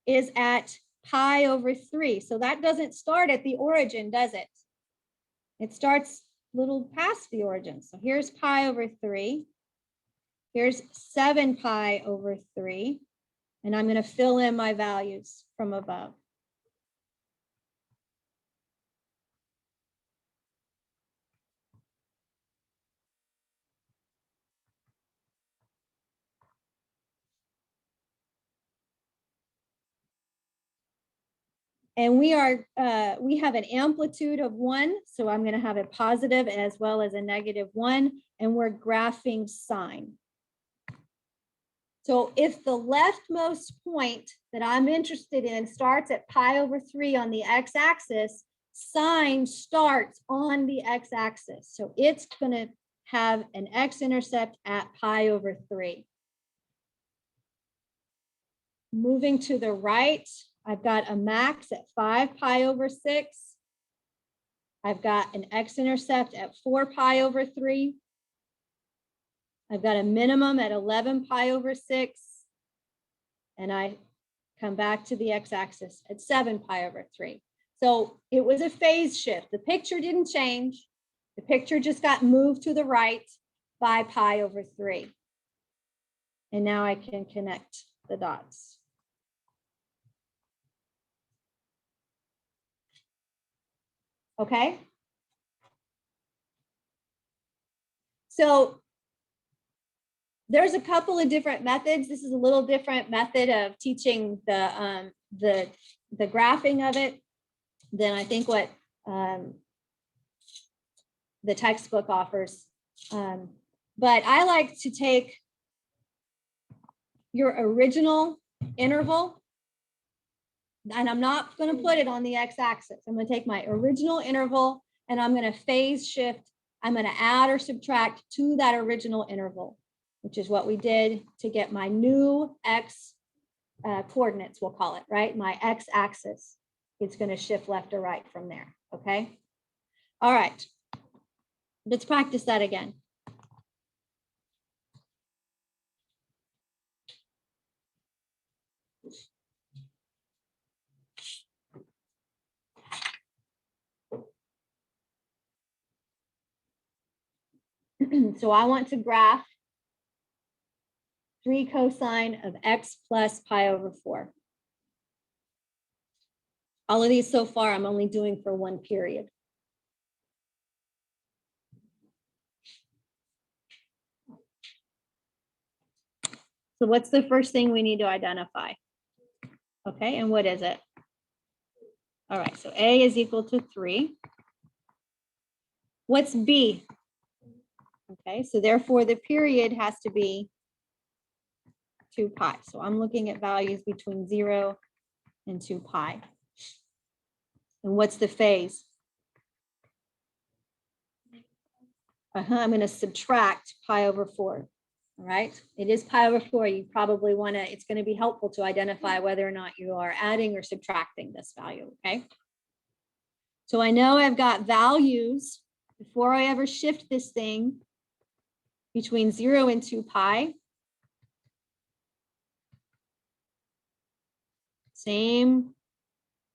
is at pi over 3. So that doesn't start at the origin, does it? It starts a little past the origin. So here's pi over 3. Here's 7 pi over 3. And I'm going to fill in my values from above. And we have an amplitude of 1, so I'm going to have a positive as well as a negative 1, and we're graphing sine. So if the leftmost point that I'm interested in starts at pi over 3 on the x-axis, sine starts on the x-axis. So it's going to have an x-intercept at pi over 3. Moving to the right, I've got a max at 5 pi over 6. I've got an x-intercept at 4 pi over 3. I've got a minimum at 11 pi over 6. And I come back to the x-axis at 7 pi over 3. So it was a phase shift. The picture didn't change. The picture just got moved to the right by pi over 3. And now I can connect the dots. Okay. So there's a couple of different methods. This is a little different method of teaching the graphing of it than I think what the textbook offers. But I like to take your original interval, and I'm not going to put it on the x-axis. I'm going to take my original interval and I'm going to phase shift. I'm going to add or subtract to that original interval, which is what we did to get my new x coordinates, we'll call it, right? My x-axis. It's going to shift left or right from there, okay? All right, let's practice that again. So I want to graph 3 cosine of x plus pi over 4. All of these so far, I'm only doing for one period. So what's the first thing we need to identify? Okay, and what is it? All right, so A is equal to 3. What's B? Okay, so therefore the period has to be 2 pi. So I'm looking at values between 0 and 2 pi. And what's the phase? I'm going to subtract pi over 4. All right, it is pi over 4. You probably want to, it's going to be helpful to identify whether or not you are adding or subtracting this value. Okay, so I know I've got values before I ever shift this thing between 0 and 2 pi. Same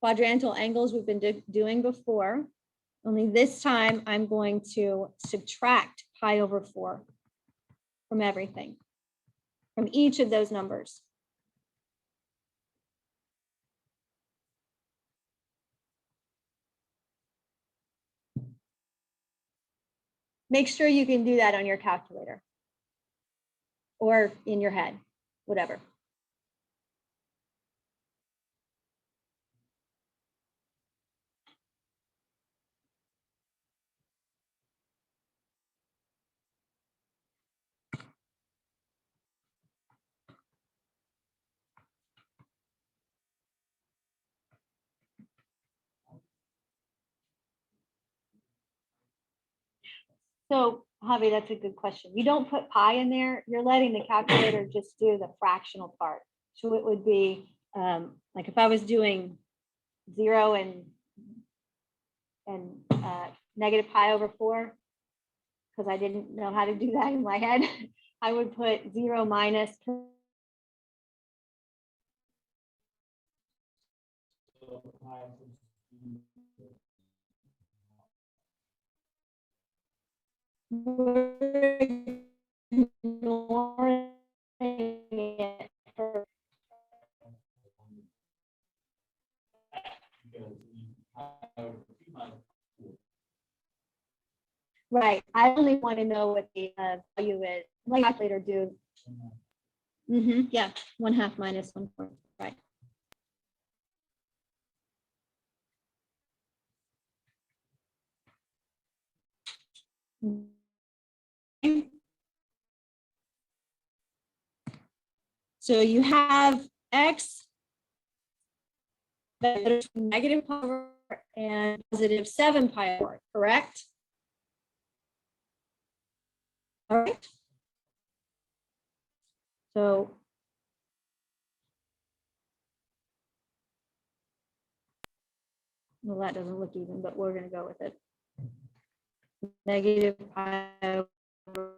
quadrantal angles we've been doing before, only this time I'm going to subtract pi over 4 from everything, from each of those numbers. Make sure you can do that on your calculator or in your head, whatever. So, Javi, that's a good question. You don't put pi in there. You're letting the calculator just do the fractional part. So it would be like if I was doing 0 and negative pi over 4, because I didn't know how to do that in my head, I would put 0 minus. Right. I only want to know what the value is. Like I later do. Yeah, 1/2 minus 1/4. Right. So you have x that is negative pi over and positive 7 pi over, correct? All right. So well, that doesn't look even, but we're going to go with it. Negative pi over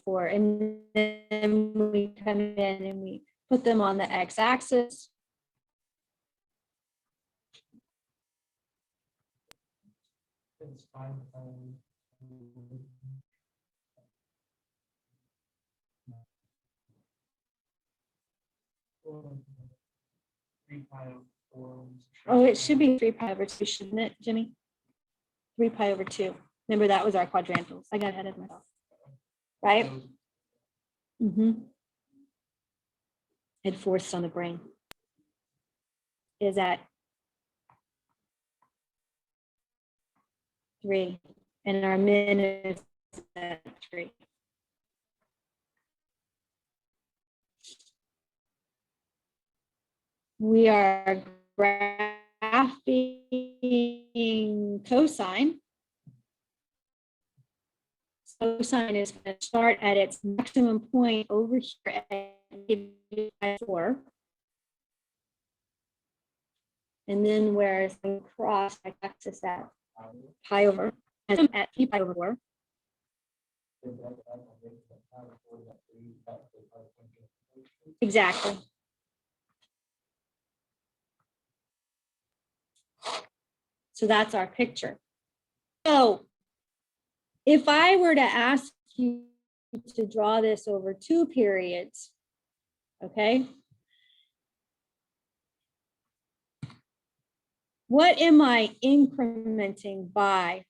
4. And then we come in and we put them on the x-axis. It's fine. Three pi over 4. Oh, it should be 3 pi over 2, shouldn't it, Jimmy? 3 pi over 2. Remember, that was our quadrantals. I got ahead of myself. Right? Mm-hmm. It forced on the brain. Is at 3. And our min is at 3. We are graphing cosine. Cosine is going to start at its maximum point over here at 4. And then where it's going to cross x-axis at pi over, and at 3 pi over 4. Exactly. So that's our picture. So if I were to ask you to draw this over 2 periods, okay? What am I incrementing by?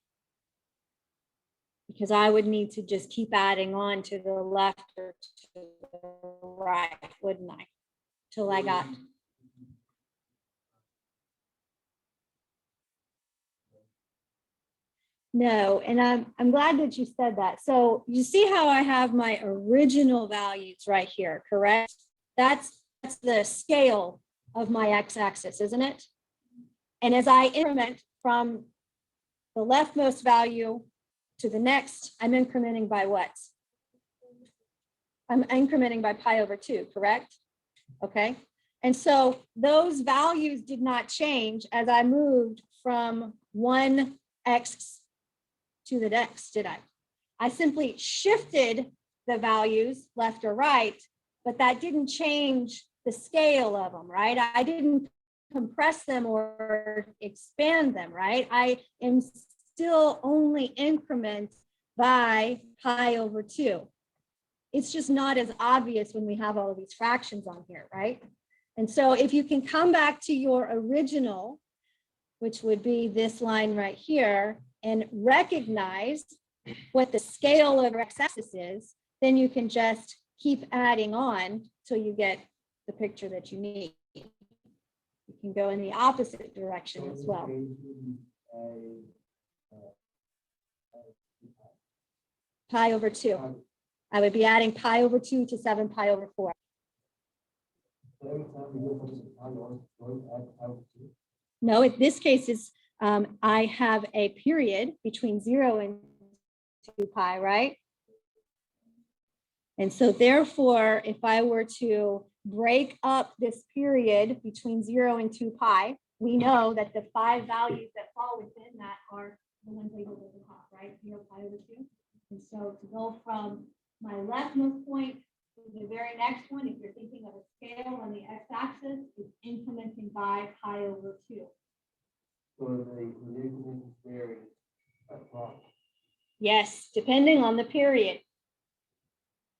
Because I would need to just keep adding on to the left or to the right, wouldn't I? Till I got. No, and I'm glad that you said that. So you see how I have my original values right here, correct? That's the scale of my x-axis, isn't it? And as I increment from the leftmost value to the next, I'm incrementing by what? I'm incrementing by pi over 2, correct? Okay. And so those values did not change as I moved from one x to the next, did I? I simply shifted the values left or right, but that didn't change the scale of them, right? I didn't compress them or expand them, right? I am still only increment by pi over 2. It's just not as obvious when we have all of these fractions on here, right? And so if you can come back to your original, which would be this line right here, and recognize what the scale of x-axis is, then you can just keep adding on till you get the picture that you need. You can go in the opposite direction as well. Pi over 2. I would be adding pi over 2 to 7 pi over 4. No, in this case is I have a period between 0 and 2 pi, right? And so therefore, if I were to break up this period between 0 and 2 pi, we know that the 5 values that fall within that are the ones labeled at the top, right? 0 pi over 2. And so to go from my leftmost point to the very next one, if you're thinking of a scale on the x-axis, is incrementing by pi over 2. So the increment varies across. Yes, depending on the period.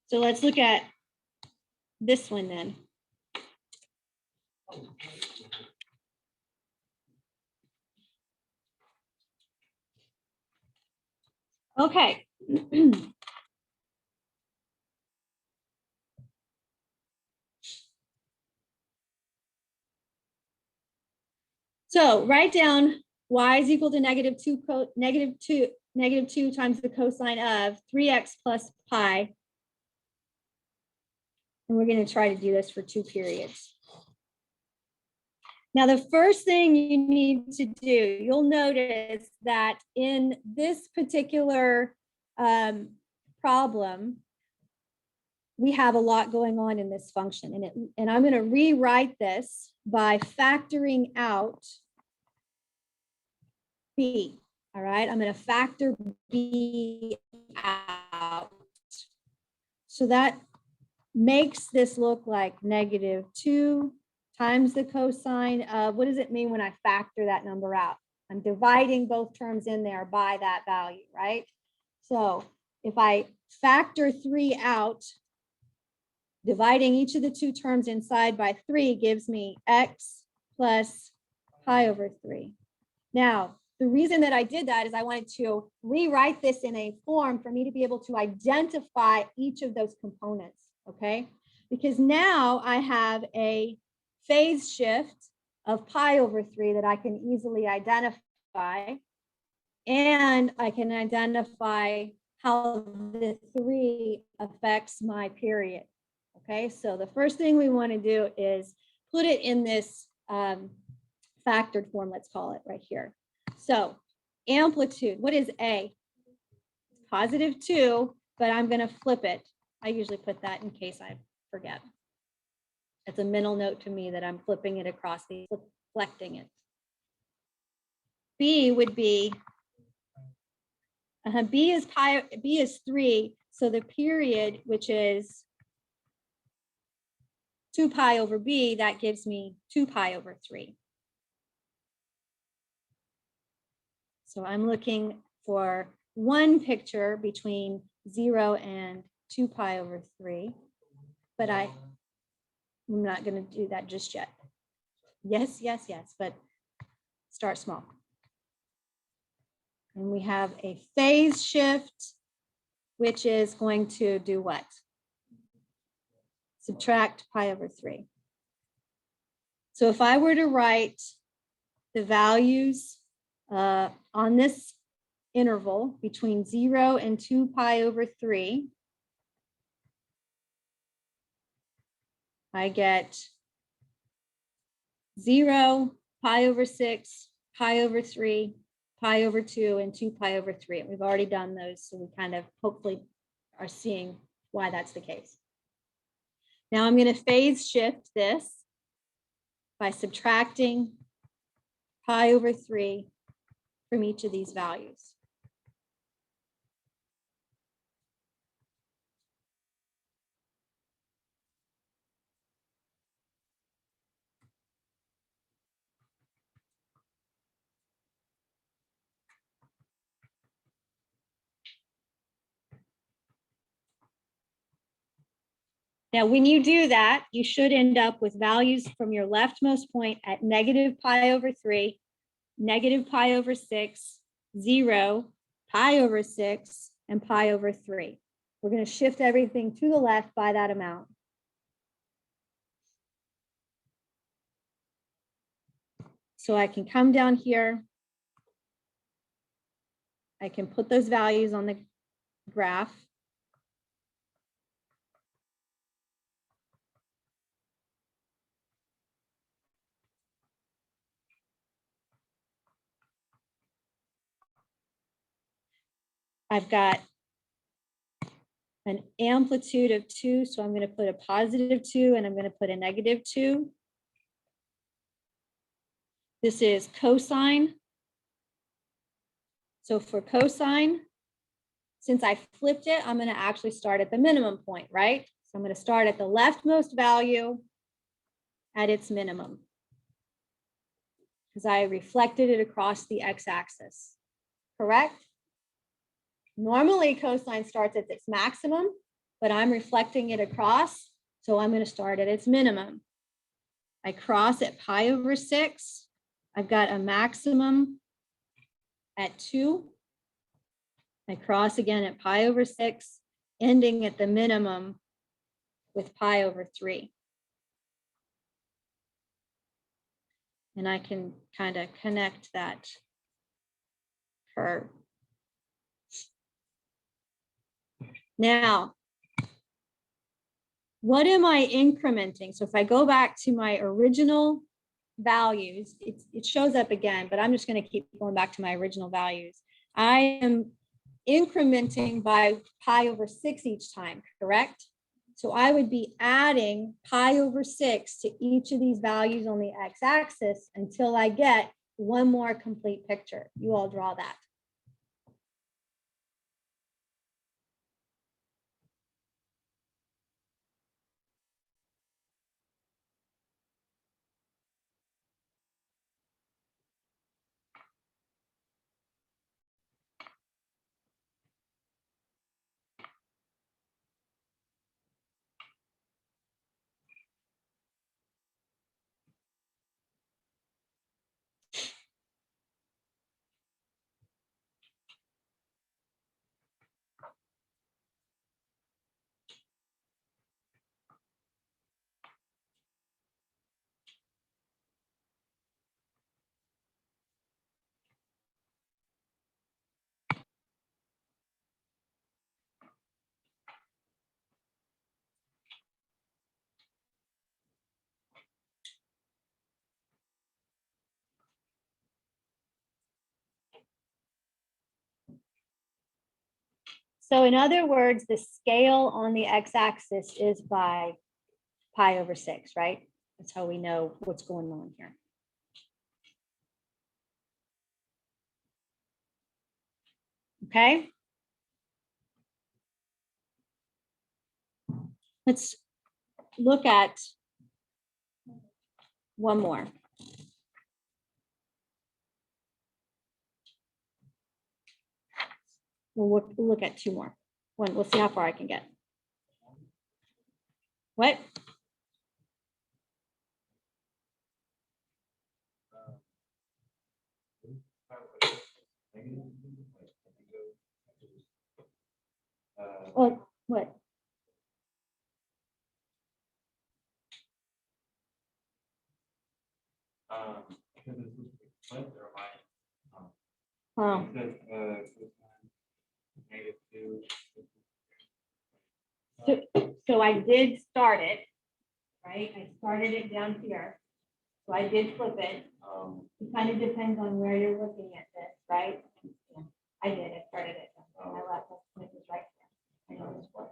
So let's look at this one then. Okay. So write down y is equal to negative 2 -2 times the cosine of 3x plus pi. And we're going to try to do this for 2 periods. Now, the first thing you need to do, you'll notice that in this particular problem, we have a lot going on in this function. And I'm going to rewrite this by factoring out b. All right, I'm going to factor b out. So that makes this look like -2 times the cosine of, what does it mean when I factor that number out? I'm dividing both terms in there by that value, right? So if I factor 3 out, dividing each of the 2 terms inside by 3 gives me x plus pi over 3. Now, the reason that I did that is I wanted to rewrite this in a form for me to be able to identify each of those components, okay? Because now I have a phase shift of pi over 3 that I can easily identify, and I can identify how the 3 affects my period. Okay, so the first thing we want to do is put it in this factored form, let's call it right here. So amplitude, what is A? +2, but I'm going to flip it. I usually put that in case I forget. It's a mental note to me that I'm flipping it across, reflecting it. B would be, B is 3, so the period, which is 2 pi over b, that gives me 2 pi over 3. So I'm looking for one picture between 0 and 2 pi over 3, but I'm not going to do that just yet. Yes, yes, yes, but start small. And we have a phase shift, which is going to do what? Subtract pi over 3. So if I were to write the values on this interval between 0 and 2 pi over 3, I get 0, pi over 6, pi over 3, pi over 2, and 2 pi over 3. And we've already done those, so we kind of hopefully are seeing why that's the case. Now I'm going to phase shift this by subtracting pi over 3 from each of these values. Now, when you do that, you should end up with values from your leftmost point at -pi over 3, -pi over 6, 0, pi over 6, and pi over 3. We're going to shift everything to the left by that amount. So I can come down here. I can put those values on the graph. I've got an amplitude of 2, so I'm going to put a +2 and I'm going to put a -2. This is cosine. So for cosine, since I flipped it, I'm going to actually start at the minimum point, right? So I'm going to start at the leftmost value at its minimum, because I reflected it across the x-axis, correct? Normally cosine starts at its maximum, but I'm reflecting it across, so I'm going to start at its minimum. I cross at pi over 6. I've got a maximum at 2. I cross again at pi over 6, ending at the minimum with pi over 3. And I can kind of connect that curve. Now, what am I incrementing? So if I go back to my original values, it shows up again, but I'm just going to keep going back to my original values. I am incrementing by pi over 6 each time, correct? So I would be adding pi over 6 to each of these values on the x-axis until I get one more complete picture. You all draw that. So in other words, the scale on the x-axis is by pi over 6, right? That's how we know what's going on here. Okay. Let's look at one more. We'll look at two more. One, we'll see how far I can get. What? Well, what? Because it's split or Oh, so I did start it, right? I started it down here. So I did flip it. It kind of depends on where you're looking at this, right? Yeah, I did. I started it. And I left it right there. I know this works.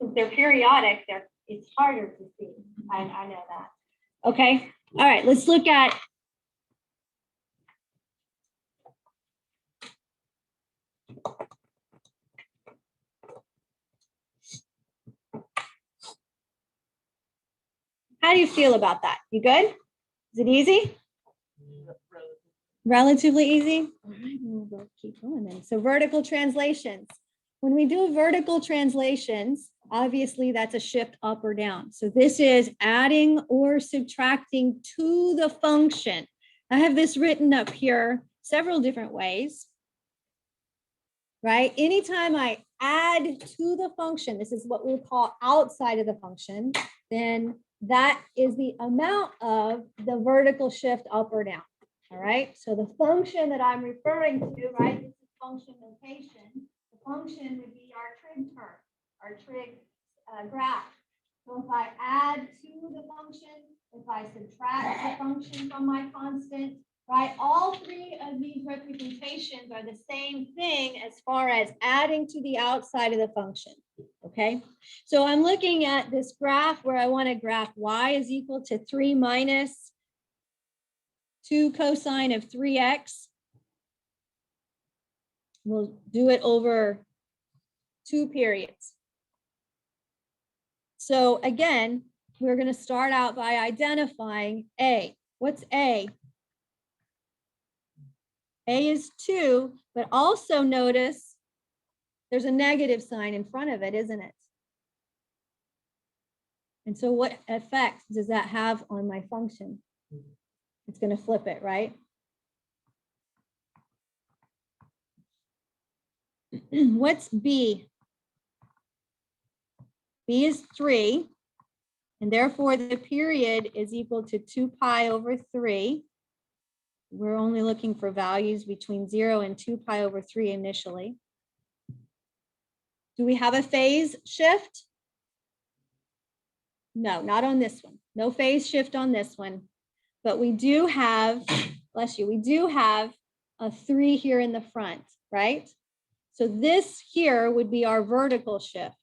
Since they're periodic, it's harder to see. I know that. Okay. All right. Let's look at how do you feel about that? You good? Is it easy? Relatively easy? All right, we'll keep going then. So vertical translations. When we do vertical translations, obviously that's a shift up or down. So this is adding or subtracting to the function. I have this written up here several different ways, right? Anytime I add to the function, this is what we'll call outside of the function, then that is the amount of the vertical shift up or down. All right, so the function that I'm referring to, right, this is function notation. The function would be our trig term, our trig graph. So if I add to the function, if I subtract the function from my constant, right, all three of these representations are the same thing as far as adding to the outside of the function. Okay, so I'm looking at this graph where I want to graph y is equal to 3 minus 2 cosine of 3x. We'll do it over 2 periods. So again, we're going to start out by identifying A. What's A? A is 2, but also notice there's a negative sign in front of it, isn't it? And so what effect does that have on my function? It's going to flip it, right? What's B? B is 3, and therefore the period is equal to 2 pi over 3. We're only looking for values between 0 and 2 pi over 3 initially. Do we have a phase shift? No, not on this one. No phase shift on this one. But we do have, bless you, we do have a 3 here in the front, right? So this here would be our vertical shift.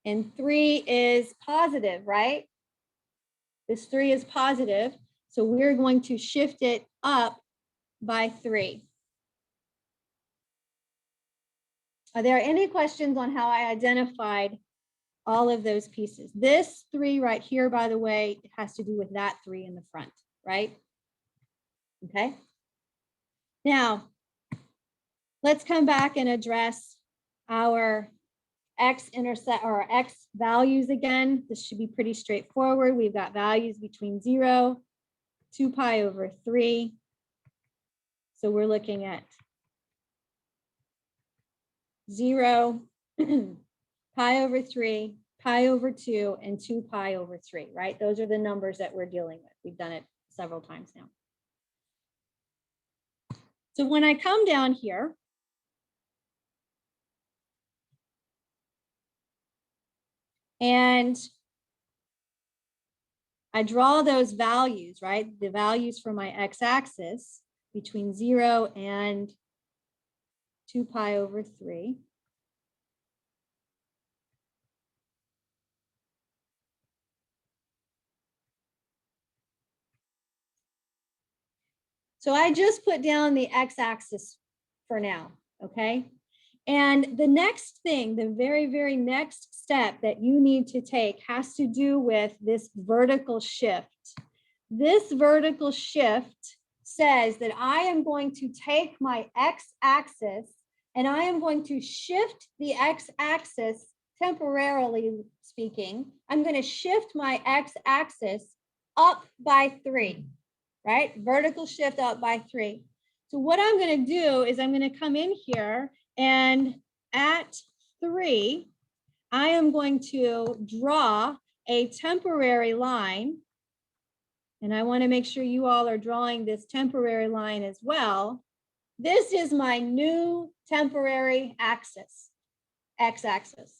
And 3 is positive, right? This 3 is positive. So we're going to shift it up by 3. Are there any questions on how I identified all of those pieces? This 3 right here, by the way, it has to do with that 3 in the front, right? Okay. Now, let's come back and address our x-intercept or x values again. This should be pretty straightforward. We've got values between 0, 2 pi over 3. So we're looking at 0, pi over 3, pi over 2, and 2 pi over 3, right? Those are the numbers that we're dealing with. We've done it several times now. So when I come down here, and I draw those values, right? The values for my x-axis between 0 and 2 pi over 3. So I just put down the x-axis for now, okay? And the next thing, the very, very next step that you need to take has to do with this vertical shift. This vertical shift says that I am going to take my x-axis and I am going to shift the x-axis, temporarily speaking. I'm going to shift my x-axis up by 3, right? Vertical shift up by 3. So what I'm going to do is I'm going to come in here, and at 3, I am going to draw a temporary line. And I want to make sure you all are drawing this temporary line as well. This is my new temporary axis, x-axis.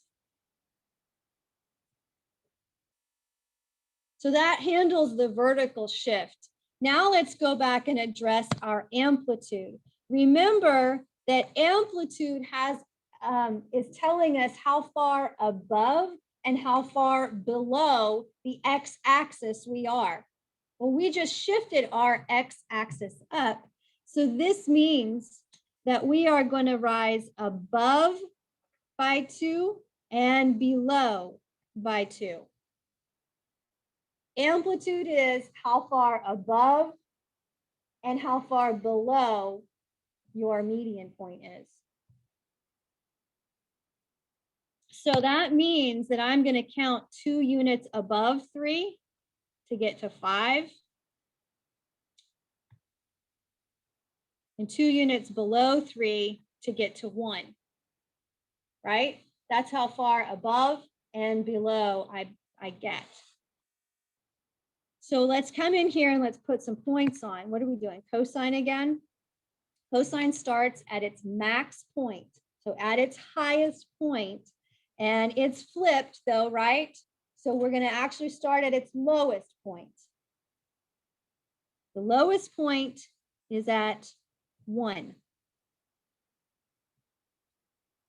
So that handles the vertical shift. Now let's go back and address our amplitude. Remember that amplitude is telling us how far above and how far below the x-axis we are. Well, we just shifted our x-axis up. So this means that we are going to rise above by 2 and below by 2. Amplitude is how far above and how far below your median point is. So that means that I'm going to count 2 units above 3 to get to 5. And 2 units below 3 to get to 1, right? That's how far above and below I get. So let's come in here and let's put some points on. What are we doing? Cosine again? Cosine starts at its max point. So at its highest point, and it's flipped though, right? So we're going to actually start at its lowest point. The lowest point is at 1.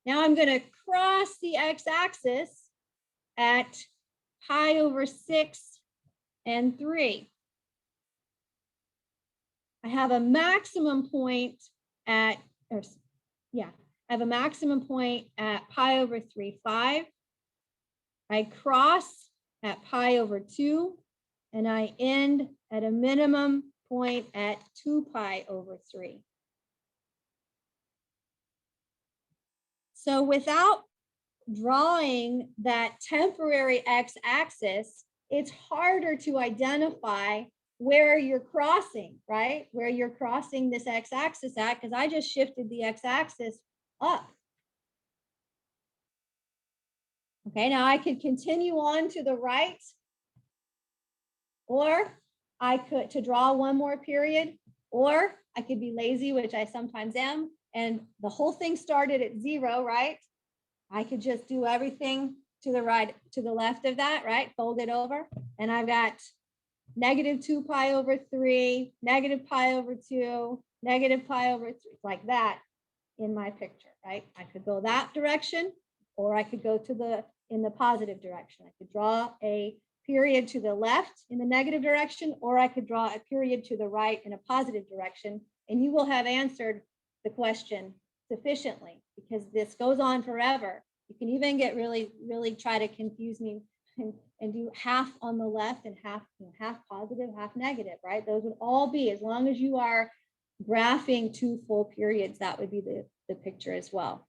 Now I'm going to cross the x-axis at pi over 6 and 3. I have a maximum point at, I have a maximum point at pi over 3, 5. I cross at pi over 2, and I end at a minimum point at 2 pi over 3. So without drawing that temporary x-axis, it's harder to identify where you're crossing, right? Where you're crossing this x-axis at, because I just shifted the x-axis up. Okay, now I could continue on to the right, or I could, to draw one more period, or I could be lazy, which I sometimes am, and the whole thing started at 0, right? I could just do everything to the right, to the left of that, right? Fold it over, and I've got negative 2 pi over 3, negative pi over 2, negative pi over 3, like that in my picture, right? I could go that direction, or I could go to the, in the positive direction. I could draw a period to the left in the negative direction, or I could draw a period to the right in a positive direction, and you will have answered the question sufficiently, because this goes on forever. You can even get really, really try to confuse me and do half on the left and half, half positive, half negative, right? Those would all be, as long as you are graphing 2 full periods, that would be the picture as well.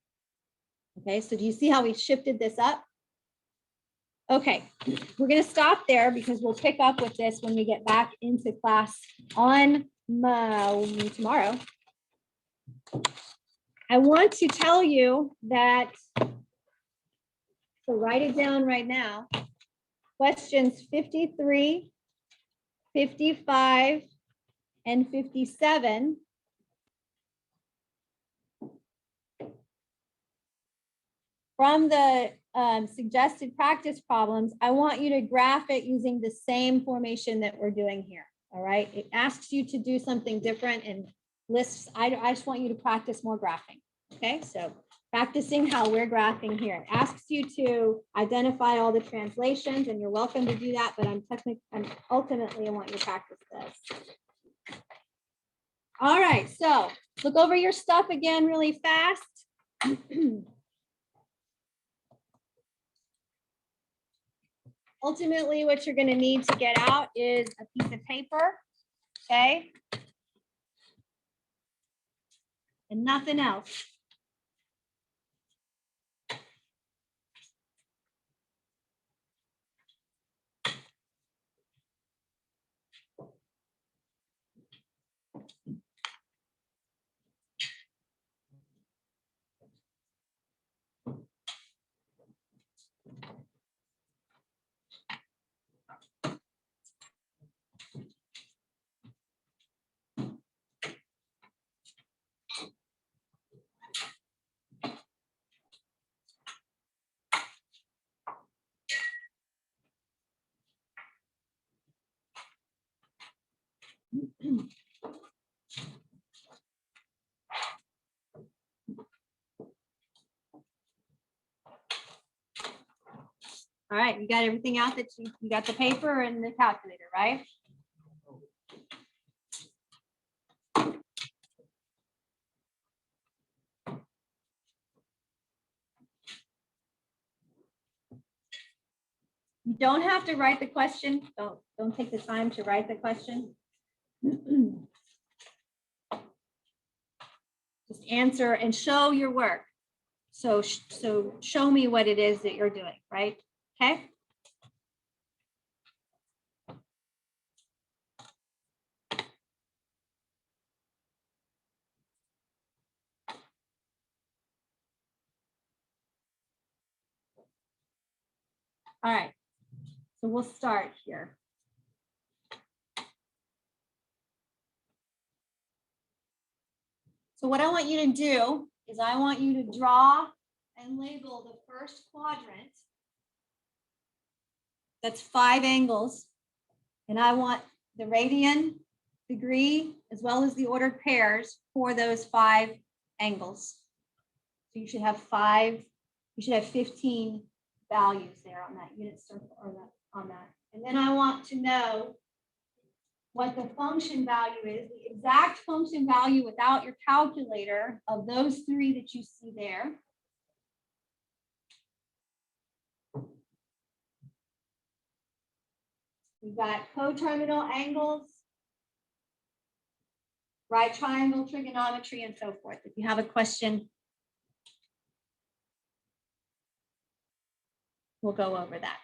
Okay, so do you see how we shifted this up? Okay, we're going to stop there because we'll pick up with this when we get back into class on tomorrow. I want to tell you that, so write it down right now. Questions 53, 55, and 57 from the suggested practice problems. I want you to graph it using the same formation that we're doing here. All right. It asks you to do something different and lists. I just want you to practice more graphing. Okay. So practicing how we're graphing here. It asks you to identify all the translations, and you're welcome to do that, but ultimately I want you to practice this. All right. So look over your stuff again really fast. Ultimately, what you're going to need to get out is a piece of paper, okay? And nothing else. All right, you got everything out that you got the paper and the calculator, right? You don't have to write the question. Don't take the time to write the question. Just answer and show your work. So show me what it is that you're doing, right? Okay. All right. So we'll start here. So what I want you to do is I want you to draw and label the first quadrant. That's 5 angles. And I want the radian, degree, as well as the ordered pairs for those 5 angles. So you should have 15 values there on that unit circle, or that on that. And then I want to know what the function value is, the exact function value without your calculator of those 3 that you see there. We've got coterminal angles, right triangle trigonometry, and so forth. If you have a question, we'll go over that.